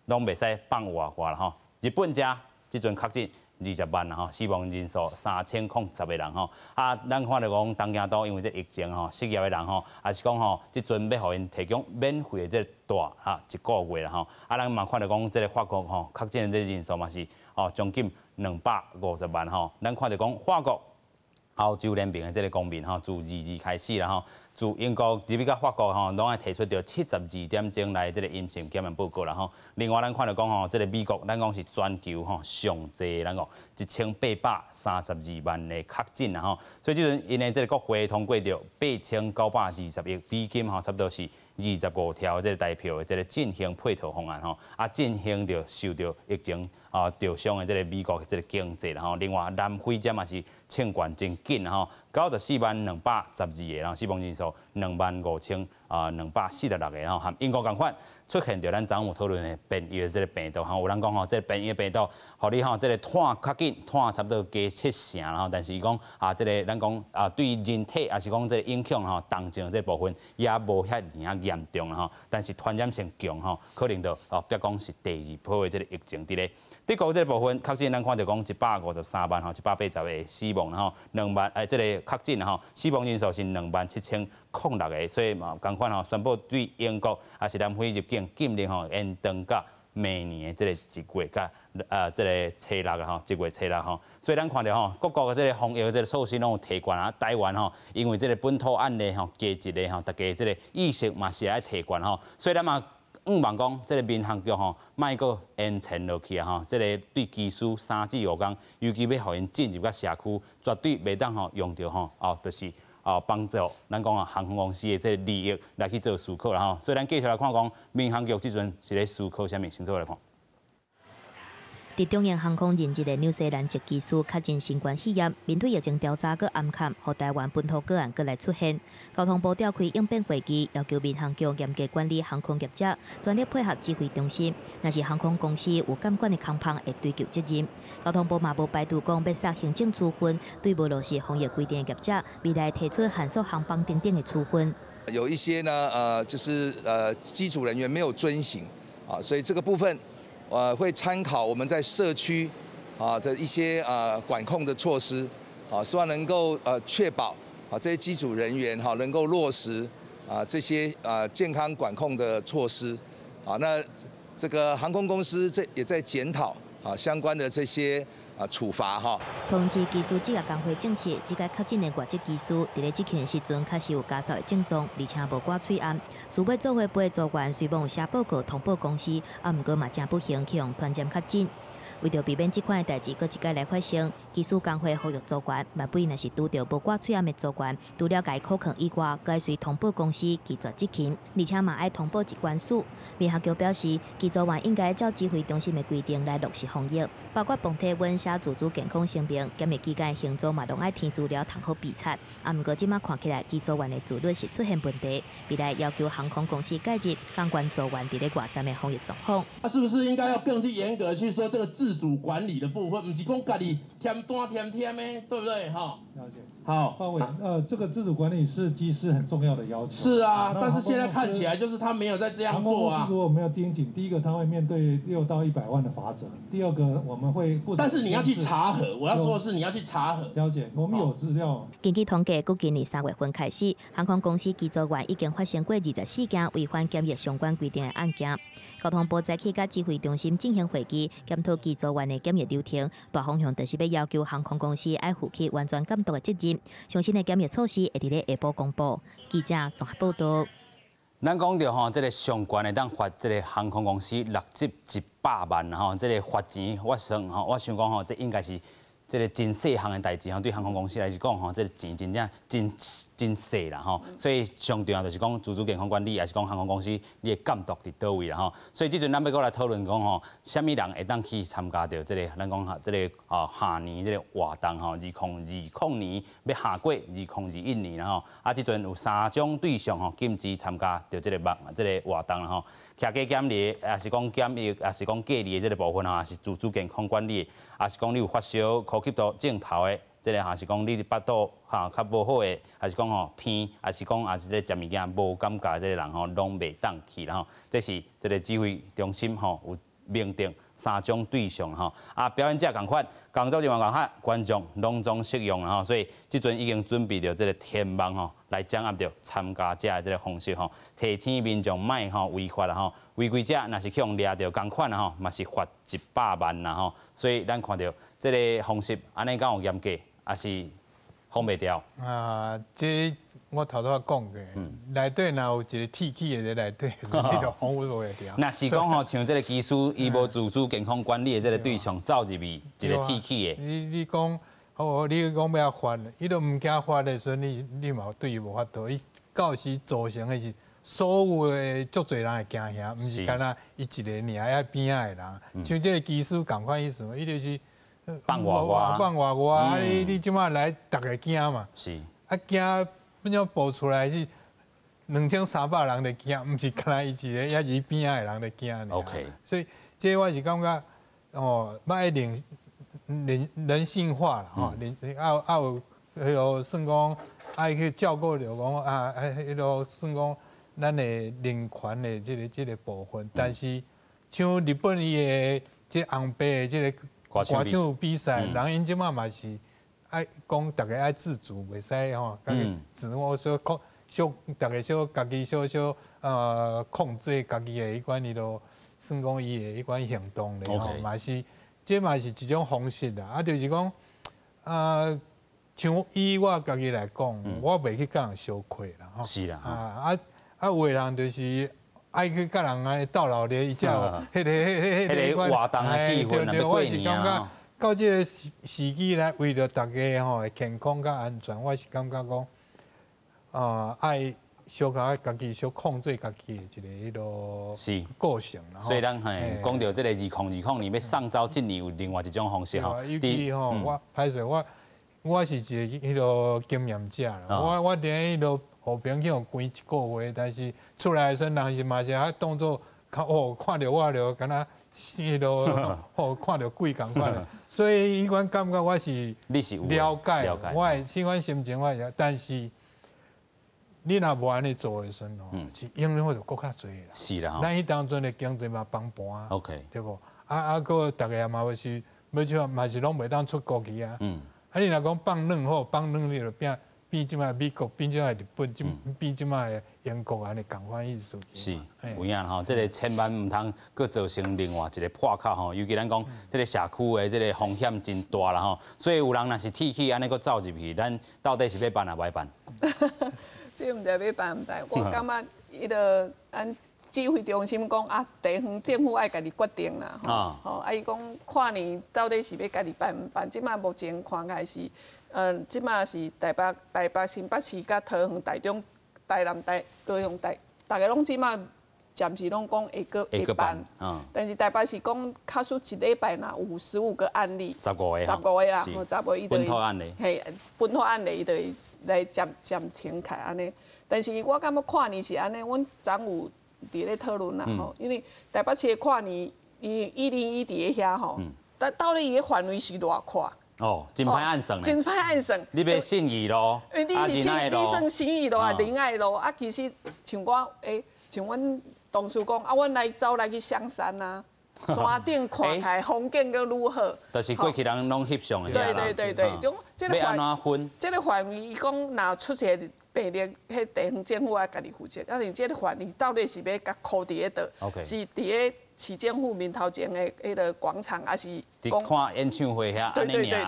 拢袂使放话啦吼。日本遮即阵确诊20万啦吼，死亡人数3010个人吼。啊，咱看到讲东京都因为这疫情吼，失业的人吼，也是讲吼，即阵要互因提供免费的这个大1个月啦吼。啊，咱嘛看到讲这个法国吼，确诊的这人数嘛是将近250万吼。咱看到讲法国。欧洲联盟的这个公民吼，自22开始啦吼，自英国入去到法国吼，拢爱提出着72点钟来这个阴性检验报告啦吼。另外咱看到讲吼，这个美国咱讲是全球吼上济咱讲1832万的确诊啦吼，所以即阵因的这个国会通过着8920亿美金吼，差不多是25条这个代票的这个进行配套方案吼，啊进行着受到疫情受伤的这个美国的这个经济啦吼。另外南非这嘛是清关真紧吼，94,212个，然后死亡人数25,246个，然后和英国共款出现着咱昨有讨论的变异的这个病毒吼，有人讲吼，这个变异的病毒，互你吼这个碳较紧，碳差不多加7成，然后但是伊讲这个咱讲对人体也是讲这个影响吼，重症这部分也无遐严重吼，但是传染性强吼，可能就别讲是第2波的这个疫情伫咧德国这个部分确诊，咱看到讲153万180个死亡，然后2万这个确诊吼，死亡人数是27006个，所以嘛，同款宣布对英国也是南非入境禁令延长到明年的这个1月甲这个初6啊1月初6所以咱看到各国的这个防疫的这个措施拢有提悬啊，台湾因为这个本土案例加一个大家这个意识嘛是爱提悬所以咱嘛望讲这个民航局莫搁延前落去啊这个对技师3至5天，尤其要互因进入到社区，绝对袂当用到就是帮助咱讲航空公司的这个利益来去做思考啦所以咱继续来看讲民航局即阵是咧思考啥物，先做来看。伫中英航空任职的纽西兰籍技师确诊新冠肺炎，面对疫情调查佮暗坎，和台湾本土个案佮来出现。交通部召开应变会议，要求民航局严格管理航空业者，专业配合指挥中心。若是航空公司有监管的空隙，会追究责任。交通部嘛无排除讲要杀行政处分，对无落实防疫规定的业者，未来提出限缩航班等等的处分。有一些呢，就是机组人员没有遵行啊，所以这个部分。会参考我们在社区的一些管控的措施希望能够确保这些机组人员能够落实这些健康管控的措施那这个航空公司也在检讨相关的这些处罚通知技师职业工会证实，这个确诊的外籍技师，伫咧执勤的时阵，确实有家属的症状，而且无挂喙暗。事尾做伙陪组员虽然有写报告通报公司，毋过嘛真不幸去用团检确诊。为着避免这款的代志，搁一届来发生，技术工会呼吁组员，万不若是拄到无挂喙暗的组员，除了该扣劝以外，该随通报公司拒绝执勤，而且嘛爱通报机关署。民航局表示，机组员应该照指挥中心的规定来落实防疫，包括泵体温、写自主健康声明，检疫期间行踪嘛拢爱填资料，通好比测。毋过即马看起来，机组员的自律是出现问题，未来要求航空公司介入，监管组员伫咧外站的防疫状况。是不是应该要更去严格去说这个自主管理的部分，不是讲家己添单添的，对不对？了解。好，华伟，这个自主管理是机师很重要的要求。是啊，但是现在看起来就是他没有在这样做啊。航空公司如果没有盯紧，第一个他会面对6到100万的罚则，第二个我们会不。但是你要去查核，我要说的是你要去查核。了解，我们有资料。根据统计，自今年3月份开始，航空公司机组员已经发生过24件违反检疫相关规定的案件。交通部早起甲指挥中心进行会议，检讨机组员的检疫流程，大方向就是要要求航空公司爱负起完全监督的责任。详细的检疫措施会伫咧下晡公布。记者综合报道。咱讲到这个上悬的当罚这个航空公司60至100万这个罚钱我想讲这应该是。这个真细项的代志对航空公司来讲这个钱真正真细啦所以上重要就是讲自主健康管理，也是讲航空公司你的监督伫倒位啦所以即阵咱要过来讨论讲什么人会当去参加到这个咱讲这个下年这个活动2020年要下过2021年啦即阵有3种对象禁止参加到这个活动啦徛家检疫，也是讲检疫，也是讲隔离的这个部分也是自主健康管理，也是讲你有发烧、呼吸道症头的，这个也是讲你巴肚较无好的，还是讲偏，还是讲也是咧食物件无感觉的这个人拢袂当去啦这是这个指挥中心有明定3种对象表演者共款，工作人员共款，观众拢总适用啦所以即阵已经准备着这个天网来掌握着参加者的这个方式提醒民众卖违法啦违规者若是去用掠着共款嘛是罚100万啦所以咱看到这个方式安尼敢有严格，还是防袂掉？这我头讲过，内底若有一个铁器的在内底，你就防袂掉。若是讲像这个技师伊无自主健康管理的这个对象走入去一个铁器的，你讲。你讲要罚，伊都唔惊罚的时候，你嘛对伊无法度。伊到时造成的是所有的足侪人会惊吓，唔是干那伊一个尔爱边仔的人。像这个技术共款意思嘛，伊就是放外，你即马来逐个惊嘛。是。惊变种报出来是2300人在惊，唔是干那伊一个也是边仔的人在惊。OK。所以这我是感觉卖人性化啦有迄落算讲爱去照顾着讲迄落算讲咱的人权的这个部分，但是像日本伊的即红白的即个歌唱比赛，人因即马嘛是爱讲大家爱自主，袂使吼，家己自我小大家小家己小控制家己的迄款迄落，算讲伊的迄款行动咧吼，嘛是这嘛是一种方式啦。啊，就是讲像以我家己来讲，我袂去甲人相愧啦吼。是啦。有的人就是爱去甲人安尼斗闹热，伊才有迄个活动的气氛啊，我是感觉到这个时机来，为了大家吼健康甲安全，我是感觉讲爱小可家己小控制家己的一个迄落个性啦。所以咱讲到这个2020年要上招，今年有另外一种方式吼。尤其吼，我歹势我是一个迄落经验者啦，我伫迄落。和平去关一个月，但是出来的时候，人是嘛是啊当作看到我就敢若迄落看到鬼共款的，所以迄款感觉我是了解，我的这款心情我是，但是你若无安尼做的时候，是影响就更较侪啦。是啦，咱迄当阵的经济嘛崩盘啊 ，OK， 对无？个大家也嘛是要像嘛是拢袂当出国去啊。你若讲放软好，放软你就变即卖美国，变即卖日本，变即卖英国安尼共款意思。是，有影吼，这个千万唔通佫造成另外一个破口吼。尤其咱讲这个社区的这个风险真大啦吼，所以有人若是铁起安尼佫走入去，咱到底是要办啊，歹办？这毋知要办毋知，我感觉伊个咱指挥中心讲啊，地方政府爱家己决定啦。吼，伊讲跨年到底是要家己办毋办？即卖目前看起来是。即马是台北、新北市、甲桃园、台中、台南、高雄、大家拢即马暂时拢讲会办，但是台北市讲卡数一礼拜若有15个案例，15个啦，15个伊就本土案例，嘿，本土案例伊就来暂停开安尼。但是我感觉跨年是安尼，阮昨有伫咧讨论啦吼，因为台北市的跨年101伫咧遐吼，但到底伊的范围是偌宽？哦，真歹按算，真歹按算。你要信义咯，你算信义路啊，仁爱路啊，其实像我像阮同事讲啊，阮走来去香山啊，山顶看起来风景阁愈好。就是过去人拢翕相的遐啦。对，种要安怎分？这个范围，伊讲若出现病例，迄地方政府爱家己负责。但是这个范围到底是要甲扣伫迄倒？是伫咧市政府面头前的迄个广场，还是讲看演唱会遐安尼尔，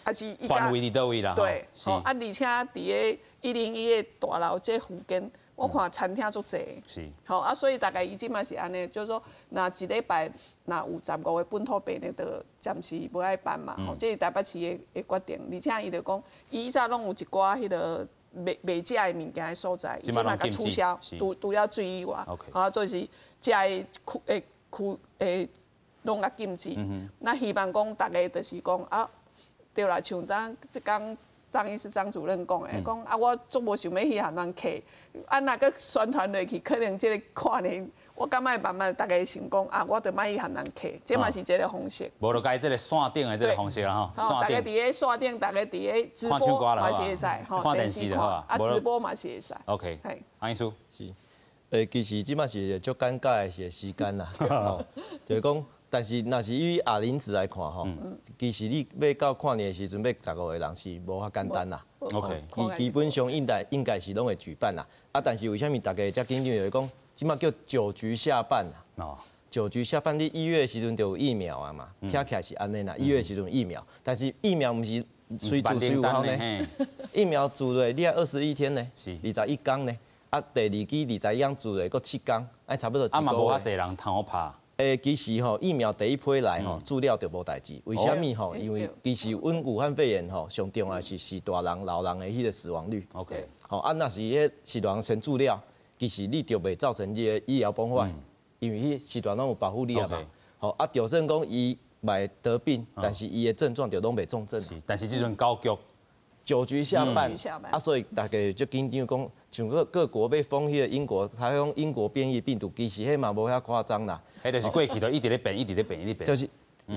还是范围伫倒位啦？对，而且伫咧101的大楼这附近，我看餐厅足侪。是。所以大概伊即嘛是安尼，就是说，若一礼拜若有15个本土病例，就暂时无爱办嘛。这是台北市的决定，而且伊就讲，伊早拢有一寡迄个卖假的物件的所在，即嘛甲取消，除了水以外，就是假的拢甲禁止。那希望讲大家就是讲啊，对啦，像即讲张医师张主任讲的，讲啊，我足无想要去含人客，若个宣传落去，可能即个跨年，我感觉慢慢大家想讲啊，我着莫去含人客，这嘛是一个方式。无就改即个线顶的即个方式啦吼。大家伫咧线顶，大家伫咧直播嘛是会使，看电视就好啊，直播嘛是会使。OK，安医师是。其实即马是足尴尬的是时间啦，就是讲，但是若是以阿林子来看吼，其实你要到跨年的时阵要15个人是无遐简单啦。OK， 基本上应该是拢会举办啦。但是为虾米大家遮紧张就是讲，即马叫9局下半啦。9局下半，你1月的时阵就有疫苗啊嘛，听起来是安尼啦。1月的时阵有疫苗，但是疫苗毋是随做随有效呢。疫苗做落你要21天呢，是21天呢。第二期20样做嘞，搁7天，差不多1个月。嘛无遐侪人通好拍。其实吼，疫苗第一批来吼，资料就无代志。为虾米吼？因为其实阮武汉肺炎吼，上重要是大人、老人的迄个死亡率。OK。吼，若是迄时段先资料，其实你就袂造成这个医疗崩坏，因为迄时段拢有保护力啊嘛。吼，就算讲伊袂得病，但是伊的症状就拢袂重症。但是这阵高局。9局下半，所以大家就紧张讲，像各国要封迄个英国，他讲英国变异病毒，其实迄嘛无遐夸张啦。迄就是过去都一直咧变，一直咧变，一直变。就是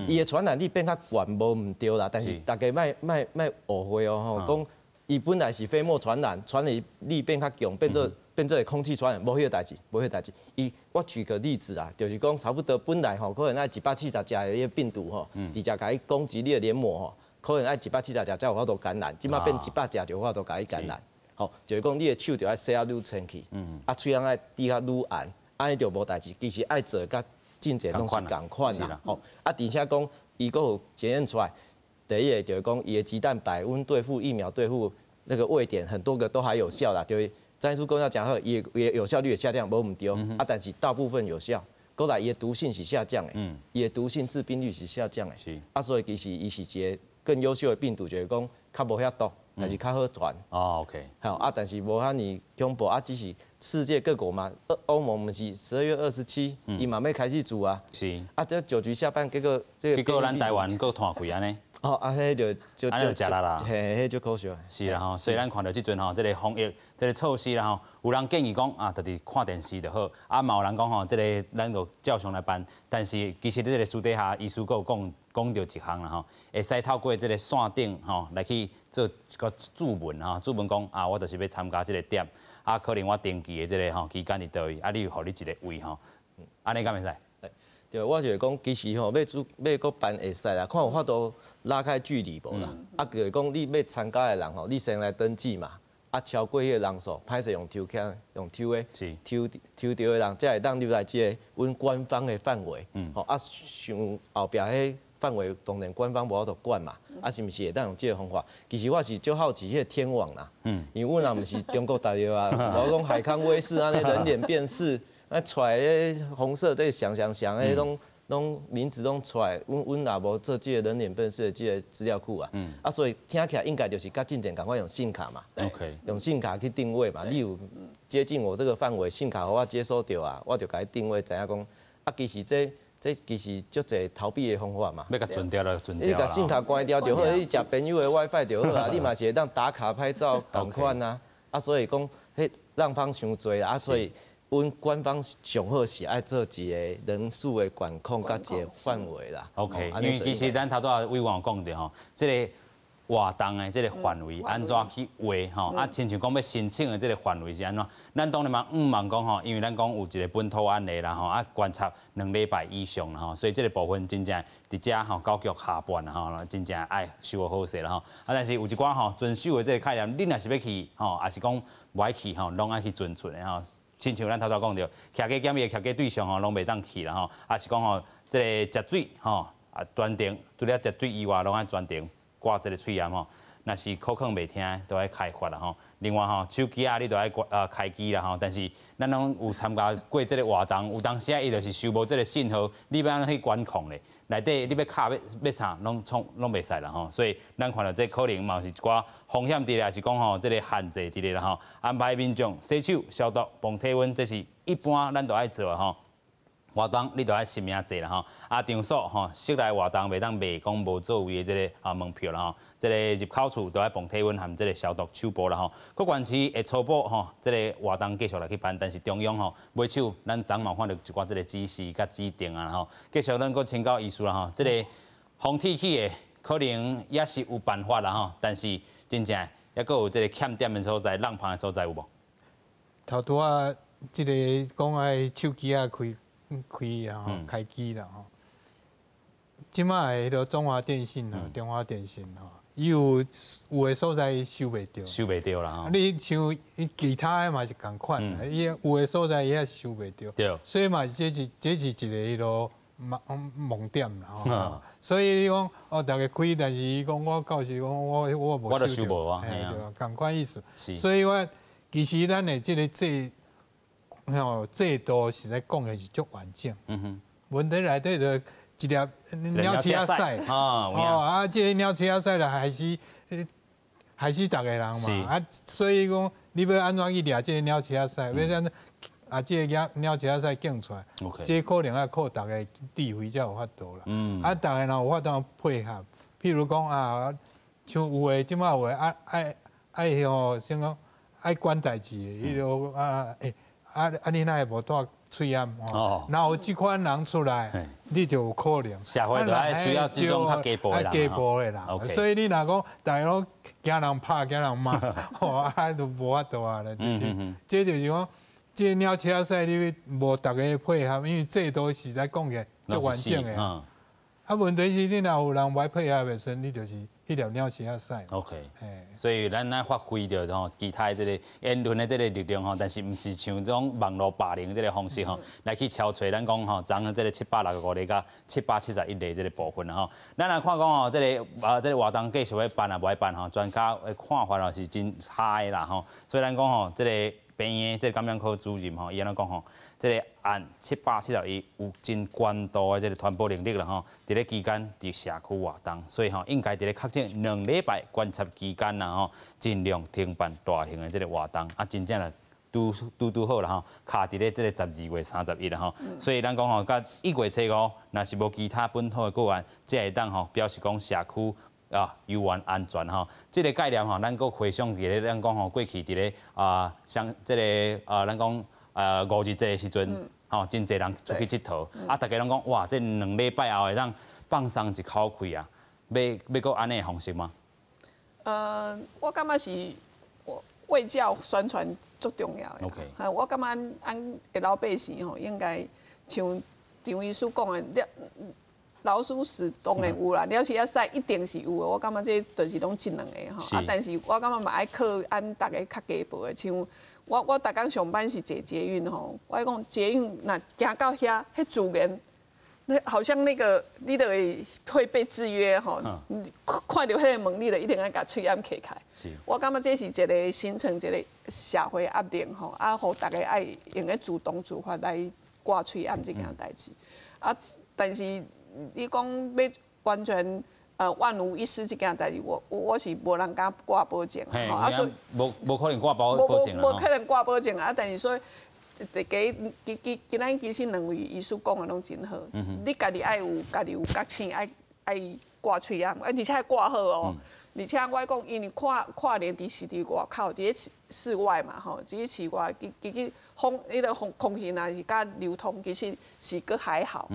伊的传染力变较悬，无毋对啦。但是大家莫误会哦，吼，讲伊本来是飞沫传染，传染力变较强，变做变做空气传染，无迄个代志，无迄个代志。我举个例子啦，就是讲差不多本来可能爱170只的迄个病毒直接甲伊攻击你的黏膜可能爱170只才有法度感染，即马变100只就有法度甲伊感染。就是讲你的手就爱洗啊愈清气，喙仔爱滴较愈暗，安尼就无代志。其实爱做甲进前拢是共款啦。而且讲伊佫有检验出来，第一个就是讲伊的鸡蛋白温对付疫苗对付那个位点很多个都还有效啦，就是詹叔公要讲好，也有效率也下降，无毋对但是大部分有效。过来伊的毒性是下降的，伊的毒性致病率是下降的，所以其实伊是一个更优秀的病毒，就是讲较无遐毒。但是较好传OK， 好但是无遐尼恐怖只是世界各国嘛，欧盟不是12月27，伊嘛要开始做啊。是。这9局下半，结果咱台湾佫摊开安尼。迄就安尼就食力啦。迄就可惜。是啦所以咱看到即阵这个防疫这个措施啦有人建议讲就伫看电视就好，嘛有人讲这个咱就照常来办，但是其实这个私底下医师佫有讲到一项啦会使透过这个线顶来去做一个注文注文讲我就是要参加这个点，可能我登记的这个期间伫倒位，你有互你一个位安尼敢会使？对，我就是讲，其实要搁办会使啦，看有法度拉开距离无啦。就是讲你要参加的人你先来登记嘛。超过迄个人数，歹势用抽签，用抽的，抽到的人才会当入来即个阮官方的范围。像后壁迄范围当然官方无法度管嘛，是毋是会当用即个方法？其实我是足好奇迄个天网啦，因为阮也毋是中国大陆啊，无讲海康威视安尼人脸辨识，出来迄红色这响，迄拢名字拢出来，阮也无做即个人脸辨识的即个资料库啊，所以听起来应该就是甲进前赶快用信卡嘛，用信卡去定位嘛，你有接近我这个范围，信卡互我接收到啊，我就甲伊定位，知影讲其实这其实足侪逃避的方法嘛，要甲存掉就存掉啦。你甲信卡关掉就好，你食朋友的 WiFi 就好啊，你嘛是会当打卡拍照同款啊，所以讲迄人方伤多啦，所以。阮官方上好是爱做一个人数的管控，甲一个范围啦。OK， 因为其实咱头拄仔委员有讲着即个活动的即个范围安怎去划亲像讲要申请的即个范围是安怎？咱当然嘛毋茫讲因为咱讲有一个本土案例啦观察2礼拜以上啦所以即个部分真正伫遮高局下半啦真正爱守好势啦但是有一寡遵守的即个概念，你若是要去还是讲无爱去拢爱去遵循的亲像咱头拄讲着，徛过检疫徛过对象拢袂当去啦也是讲即个食水专程除了食水以外，拢爱专程挂即个喙炎若是口腔袂听，都爱开发啦另外手机你都爱开机啦但是咱拢有参加过即个活动，有当时伊就是收无即个信号，你要安怎去管控咧？内底你要卡要啥，拢袂使啦所以咱看到这可能嘛是一寡风险伫咧，是讲即个限制伫咧啦安排民众洗手消毒、防体温，这是一般咱都爱做活动你都爱实名制啦场所室内活动袂当卖讲无座位的即个门票啦即个入口处都爱防体温含即个消毒手部啦各县市会初步即个活动继续来去办，但是中央买手咱昨嘛看到一寡即个指示甲指定啊继续咱搁请教医师啦即个防铁器的可能也是有办法啦但是真正也搁有即个欠点的所在、浪旁的所在有无？头拄啊，即个讲爱手机开机啦即摆的迄个中华电信中华电信伊有的所在收袂着啦你像其他的嘛是共款伊有的所在伊也收袂着所以嘛这是一个迄个盲点啦所以你讲大家开，但是伊讲我到时讲我无收无共款意思。所以我其实咱的即个制度实在讲的是足完整。问题内底就一粒鸟鼠仔屎即个鸟鼠仔屎啦，害死逐个人嘛。所以讲你要安怎去掠即个鸟鼠仔屎？要安即个鸟鼠仔屎拣出来，这可能要靠逐个智慧才有法度啦。逐个人有法度配合，譬如讲像有诶，即摆有诶爱像讲爱管代志的，迄个你哪会无带喙炎哦，然后这款人出来，你就有可能。社会就爱需要这种较家暴的人，家暴的人。所以你若讲大家拢惊人拍、惊人骂，哦，啊都无法度啊了。这就是讲，这鸟车赛你无大家配合，因为这都实在讲起来足完整的。啊，问题是你若有人歹配合袂顺，你就是迄条鸟车赛。OK， 所以咱爱发挥着吼其他这个言论的这个力量吼，但是毋是像这种网络霸凌这个方式吼，来去敲锤咱讲吼，昨这个765例甲771例这个部分吼，咱来看讲吼，这个活动继续要办啊，无爱办吼，专家的看法哦是真差的啦吼，所以咱讲吼，这个病院这个感染科主任吼，伊安怎讲吼？这个按771有真高度的这个传播能力啦吼，伫咧期间伫社区活动，所以吼应该伫咧确诊2礼拜观察期间啦吼，尽量停办大型的这个活动，啊真正啦拄好啦吼，卡伫咧这个12月31啦吼，所以咱讲吼，甲1月初5，若是无其他本土的个案，才会当吼表示讲社区啊游玩安全吼，这个概念吼，咱佫回想伫咧咱讲吼过去伫咧像这个咱讲。5日节的时阵，吼真侪人出去佚佗，啊，大家拢讲哇，这2礼拜后会当放松一口气啊，要搁安尼方式吗？我感觉是卫教宣传最重要的。OK， 我感觉咱的老百姓吼，应该像张医师讲的，老鼠屎当然有啦，了是要晒一定是有的。我感觉这就是拢这2个吼，啊，但是我感觉嘛爱靠按大家较家暴的，像。我逐工上班是坐捷运吼，我讲捷运若行到遐，迄主人，那好像那个你就会被制约吼，你看到迄个门，你就一定要甲喙掩开开。我感觉这是一个形成一个社会压力吼，啊，互大家爱用个主动自发来挂喙掩这件代志。啊，但是你讲要完全。万无一失这件代志，我是无人敢挂保证，啊，所以无可能挂保证啦，无可能挂保证啊。但是说，今咱其实2位医师讲的拢真好，你家己爱有觉醒，爱挂喙掩，而且挂好哦。而且我讲，因为跨年是伫外口，伫室外嘛吼，只是室外，其实那个空气若是甲流通，其实是佫还好。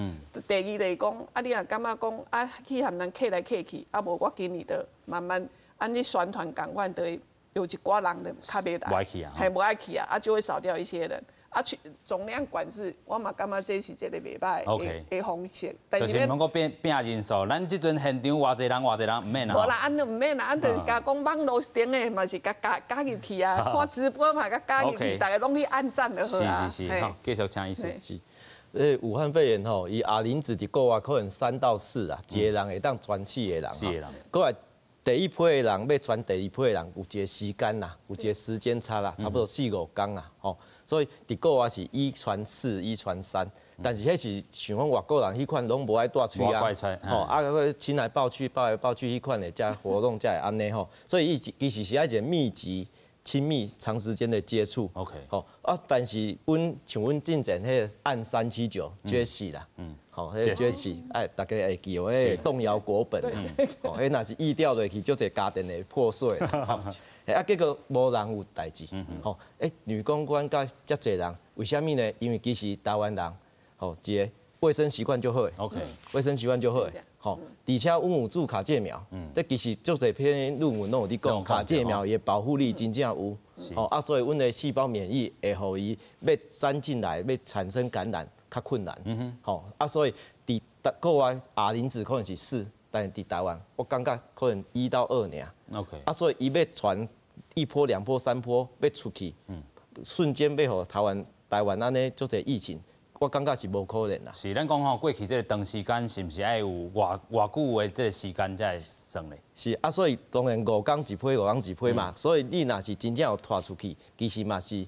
第二就是讲，啊，你若感觉讲啊，去和人客来客去，啊，无我今年就慢慢按你宣传共款，就有一寡人就较袂来，系无爱去啊，啊就会少掉一些人。啊，去总量管制，我嘛感觉这是一个袂歹的方式。就是能够变人数，咱即阵现场偌济人，唔免啦。无啦，安就唔免啦，安就加讲网络顶的嘛是加入去啊，看直播嘛加入去，大家拢去按赞就好啊。是，好，继续请医师。是。武汉肺炎吼，伊亚林子伫国外可能3到4啦，一个人会当传4个人。4个人。过来第一批的人要传第二批的人，有一个时间啦，有一个时间差啦，差不多4、5天啦，吼。所以伫国外是1传4、1传3，但是迄是想讲外国人迄款拢无爱带喙啊，吼啊个亲来抱去迄款的遮活动才会安尼吼，所以其实是爱一个密集、亲密、长时间的接触。OK， 吼啊，但是像阮进前迄个按379绝死啦，吼，迄绝死，哎，大家会记哦，迄动摇国本，吼，迄若是意调落去，就一家庭会破碎。啊，结果无人有代志，吼，女公关甲遮侪人，为虾米呢？因为其实台湾人，吼，一个卫生习惯就好，OK， 卫生习惯就好，吼，而且阮有注卡介苗，这其实足侪篇论文拢有伫讲，卡介苗伊保护力真正有，吼，啊，所以阮的细胞免疫会互伊要粘进来，要产生感染较困难，吼，啊，所以伫国外亚林子可能是4。但是伫台湾，我感觉可能1到2年。OK。啊，所以伊要传1波、2波、3波要出去，瞬间要互台湾安尼做者疫情，我感觉是无可能啦。是，咱讲吼，过去这个长时间是毋是爱有偌久的这个时间才会算咧？是啊，所以当然5天一批，5天一批嘛。所以你若是真正有拖出去，其实嘛是。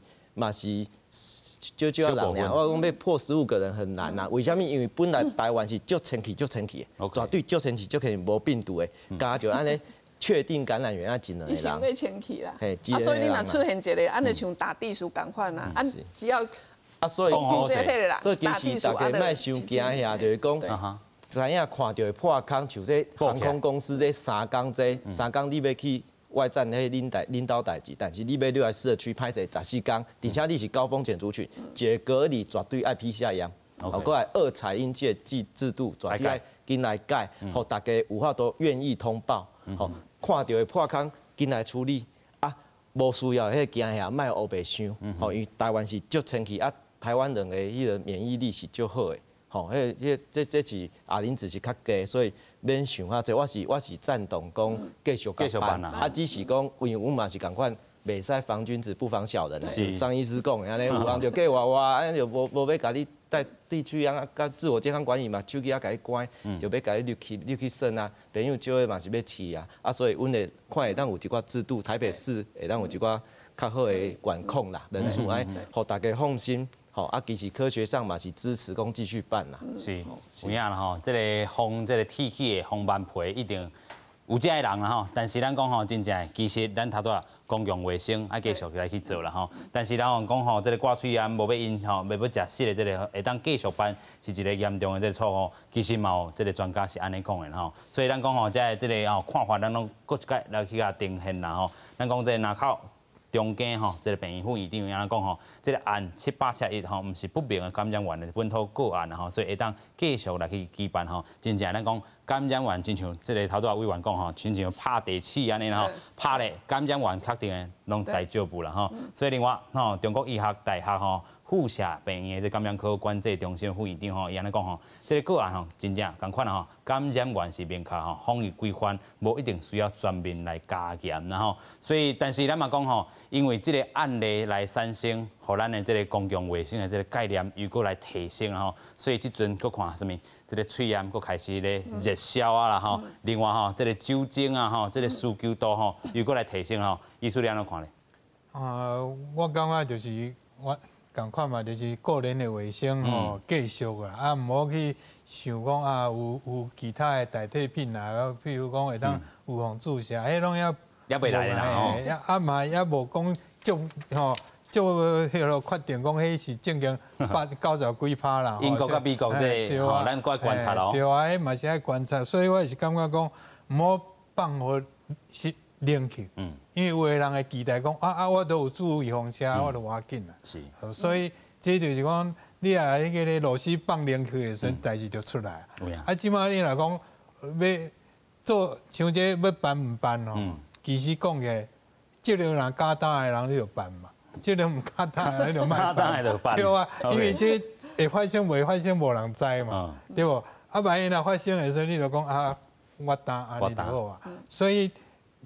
少少人俩，我讲要破15个人很难呐。为什么？因为本来台湾是足清气的，绝对足清气，足可无病毒的，加就安尼确定感染源啊，真两个人。伊先过清气啦，啊，所以你若出现一个，安尼像打地鼠共款啦，安只要啊，所以其实大家莫伤惊遐，就是讲，知影看到破空，像这航空公司这3天你要去外站迄领导代志，但是你要留来社区拍摄14天，而且你是高风险族群，一个隔离绝对爱 PCR 验，过来二采阴界制度绝对爱紧来改，互大家有法度愿意通报，吼看到的破空紧来处理，啊无需要迄惊遐，莫乌白想，吼因为台湾是足清气，啊台湾人的迄个免疫力是足好的。吼，这是阿玲子是较低，所以免想啊，这我是赞同讲继续办啊，只是讲因为阮嘛是共款，袂使防君子不防小人嘞。张医师讲的安尼，有人就计活活，安尼就无要甲你带地区啊，甲自我健康管理嘛，手机啊甲你关，就要甲你入去算啊，朋友少的嘛是要饲啊，啊所以阮会看会当有一寡制度，台北市会当有一寡较好的管控啦，人数哎，互大家放心。好啊，其实科学上嘛是支持讲继续办啦。是，有影啦吼，这个防这个铁器的防斑皮一定有遮的人啦吼。但是咱讲吼，真正其实咱头拄啊公共卫生爱继续来去做啦吼。但是咱讲吼，这个挂喙炎无要因吼，袂要食死的这个会当继续办，是一个严重的这个错误。其实嘛有这个专家是安尼讲的吼。所以咱讲吼，这个吼看法，咱拢搁一届来去甲定限啦吼。咱讲这个南口。中间吼，这个病院副院长安讲吼，这个案7871吼，毋是不明的感染源的本土个案吼，所以会当继续来去举办吼。真正咱讲感染源，真像这个头拄啊委员讲吼，亲像拍地鼠安尼吼，拍咧感染源确定的拢大丈夫啦吼。所以另外吼，中国医学大学吼。附设病院的这感染科管制中心副院长吼，伊安尼讲吼，这个个案吼，真正共款吼，感染源是明确吼，防疫规范无一定需要专门来加严然后，所以但是咱嘛讲吼，因为这个案例来产生，互咱的这个公共卫生的这个概念又搁来提升吼，所以即阵搁看什么，这个喙炎搁开始咧热销啊啦吼，另外吼，这个酒精啊吼，这个需求度吼又搁来提升吼，医师你安怎看咧？我感觉就是我。共款嘛，就是个人的卫生吼，继续啦，啊，唔好去想讲啊，有其他的代替品啦，譬如讲会当预防注射，迄拢也袂来啦吼，啊嘛也无讲足吼，迄落确定讲迄是正经90几%啦。英国甲美国这吼，咱搁观察咯。对啊，迄嘛是爱观察，所以我是感觉讲唔好放互是冷去。因为有的人会期待讲我都有注意防车，我都要紧啦。是，所以这就是讲，你啊迄个螺丝放冷去的时阵，代志就出来。啊，即马你若讲要做像这要办唔办吼？其实讲起来，这个人敢当的人你就办嘛，这个唔敢当的你就莫办。对啊，因为这会发生袂发生无人知嘛，对不？啊，万一若发生的时候，你就讲我当安尼就好啊。所以。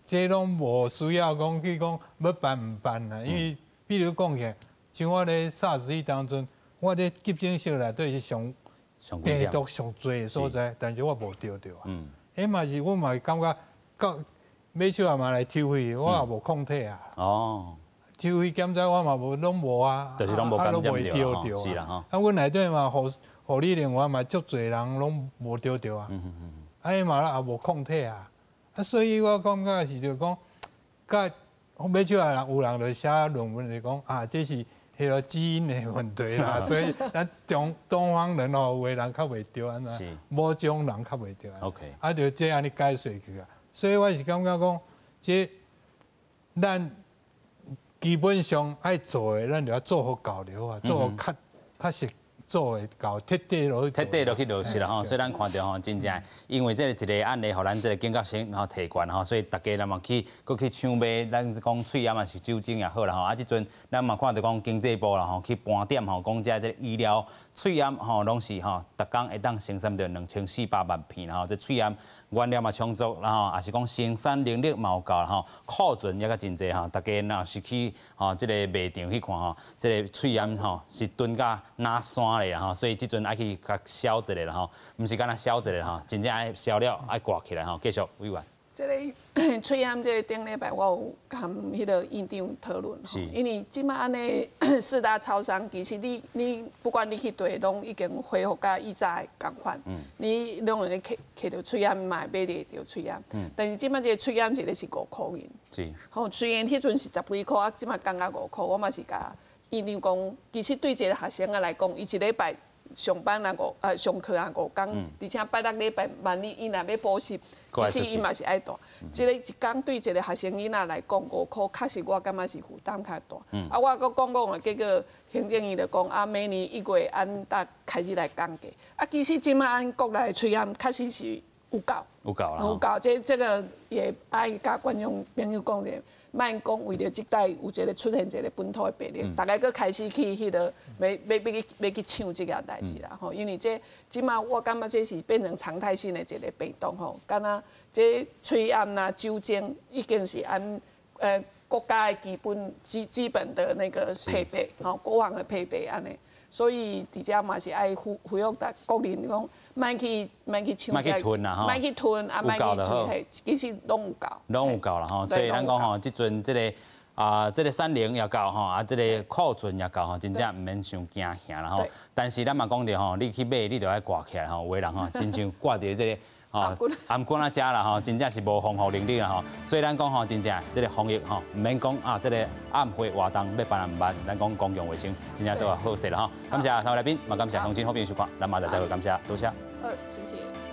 这拢无需要讲去讲要办唔办啦，因为比如讲起，像我咧SARS当中，我咧急诊室内底是上病毒上多的所在，但是我无得到啊。迄嘛是我嘛感觉，到买手也嘛来抽血，我也无抗体啊。哦，抽血检查我嘛无拢无啊，就是拢无感染到。是啦吼。啊，阮内底嘛护理人员嘛足侪人拢无得到啊。啊，伊嘛也无抗体啊。所以我感觉是就讲，甲买手啊，有人就写论文就讲这是迄个基因的问题啦。所以咱东方人哦，有的人较袂着安怎，某种人较袂着。OK， 啊，就这安尼解说去啊。所以我是感觉讲，这咱基本上爱做的，咱就要做好教疗啊，做好较实。做会到彻底落去落实啦吼，所以咱看到吼，真正因为这一个案例，互咱这个警觉性吼提悬吼，所以大家咱嘛去抢买，咱讲喙炎嘛是酒精也好啦吼，啊，即阵咱嘛看到讲经济部啦吼，去盘点吼，讲这个医疗喙炎吼，拢是吼，逐工会当生产到2400万片吼，这喙炎原料嘛充足，然后也是讲生产能力嘛有够啦吼，库存也较真济吼，大家若是去吼这个卖场去看吼，这个喙炎吼是蹲甲拿山咧吼，所以即阵爱去甲消一下啦吼，毋是干那消一下吼，真正爱消了爱挂起来吼，继续委员。这个喙炎，这个顶礼拜我有跟迄个院长讨论，因为即马安尼四大超商，其实你不管你去对，拢已经恢复甲以前共款，你拢会摕到喙炎嘛，买得到喙炎，但是即马这个喙炎一个是5块银，是，吼，虽然迄阵是10几块，啊，即马降到5块，我嘛是甲院长讲，其实对一个学生啊来讲，伊一礼拜上班上课5工，而且拜六礼拜万一伊若要补习，其实伊嘛是爱大。即个一工对一个学生囡仔来讲5块，确实我感觉是负担较大。啊，我搁讲结果行政院就讲啊，明年1月按开始来降价。啊，其实即摆按国内催案，确实是有够。有够啦。有够，这个也爱甲观众朋友讲者。莫讲为了即代有一个出现一个本土的病例，大家搁开始去迄个要去抢即件代志啦吼，因为即马我感觉这是变成常态性的一个病毒吼，敢若这催案啦、酒精已经是按国家的基本的那个配备吼，国防的配备安尼，所以伫遮嘛是爱呼吁大国人讲。莫去抢，莫去囤啦吼，莫去囤啊，莫去囤，其实拢有够，拢有够啦吼。所以咱讲吼，即阵即个即个产能也够吼，啊，即个库存也够吼，真正毋免伤惊吓啦吼。但是咱嘛讲着吼，你去买你着爱挂起来吼，有的人吼，亲像挂伫即个颔管啊遮啦吼，真正是无防护能力啦吼。所以咱讲吼，真正即个防疫吼，毋免讲啊，即个暗灰活动要办啊毋办，咱讲公共卫生真正做啊好势啦吼。感谢3位来宾，嘛感谢乡亲好朋友收看，咱马上再会，感谢，多谢。谢谢。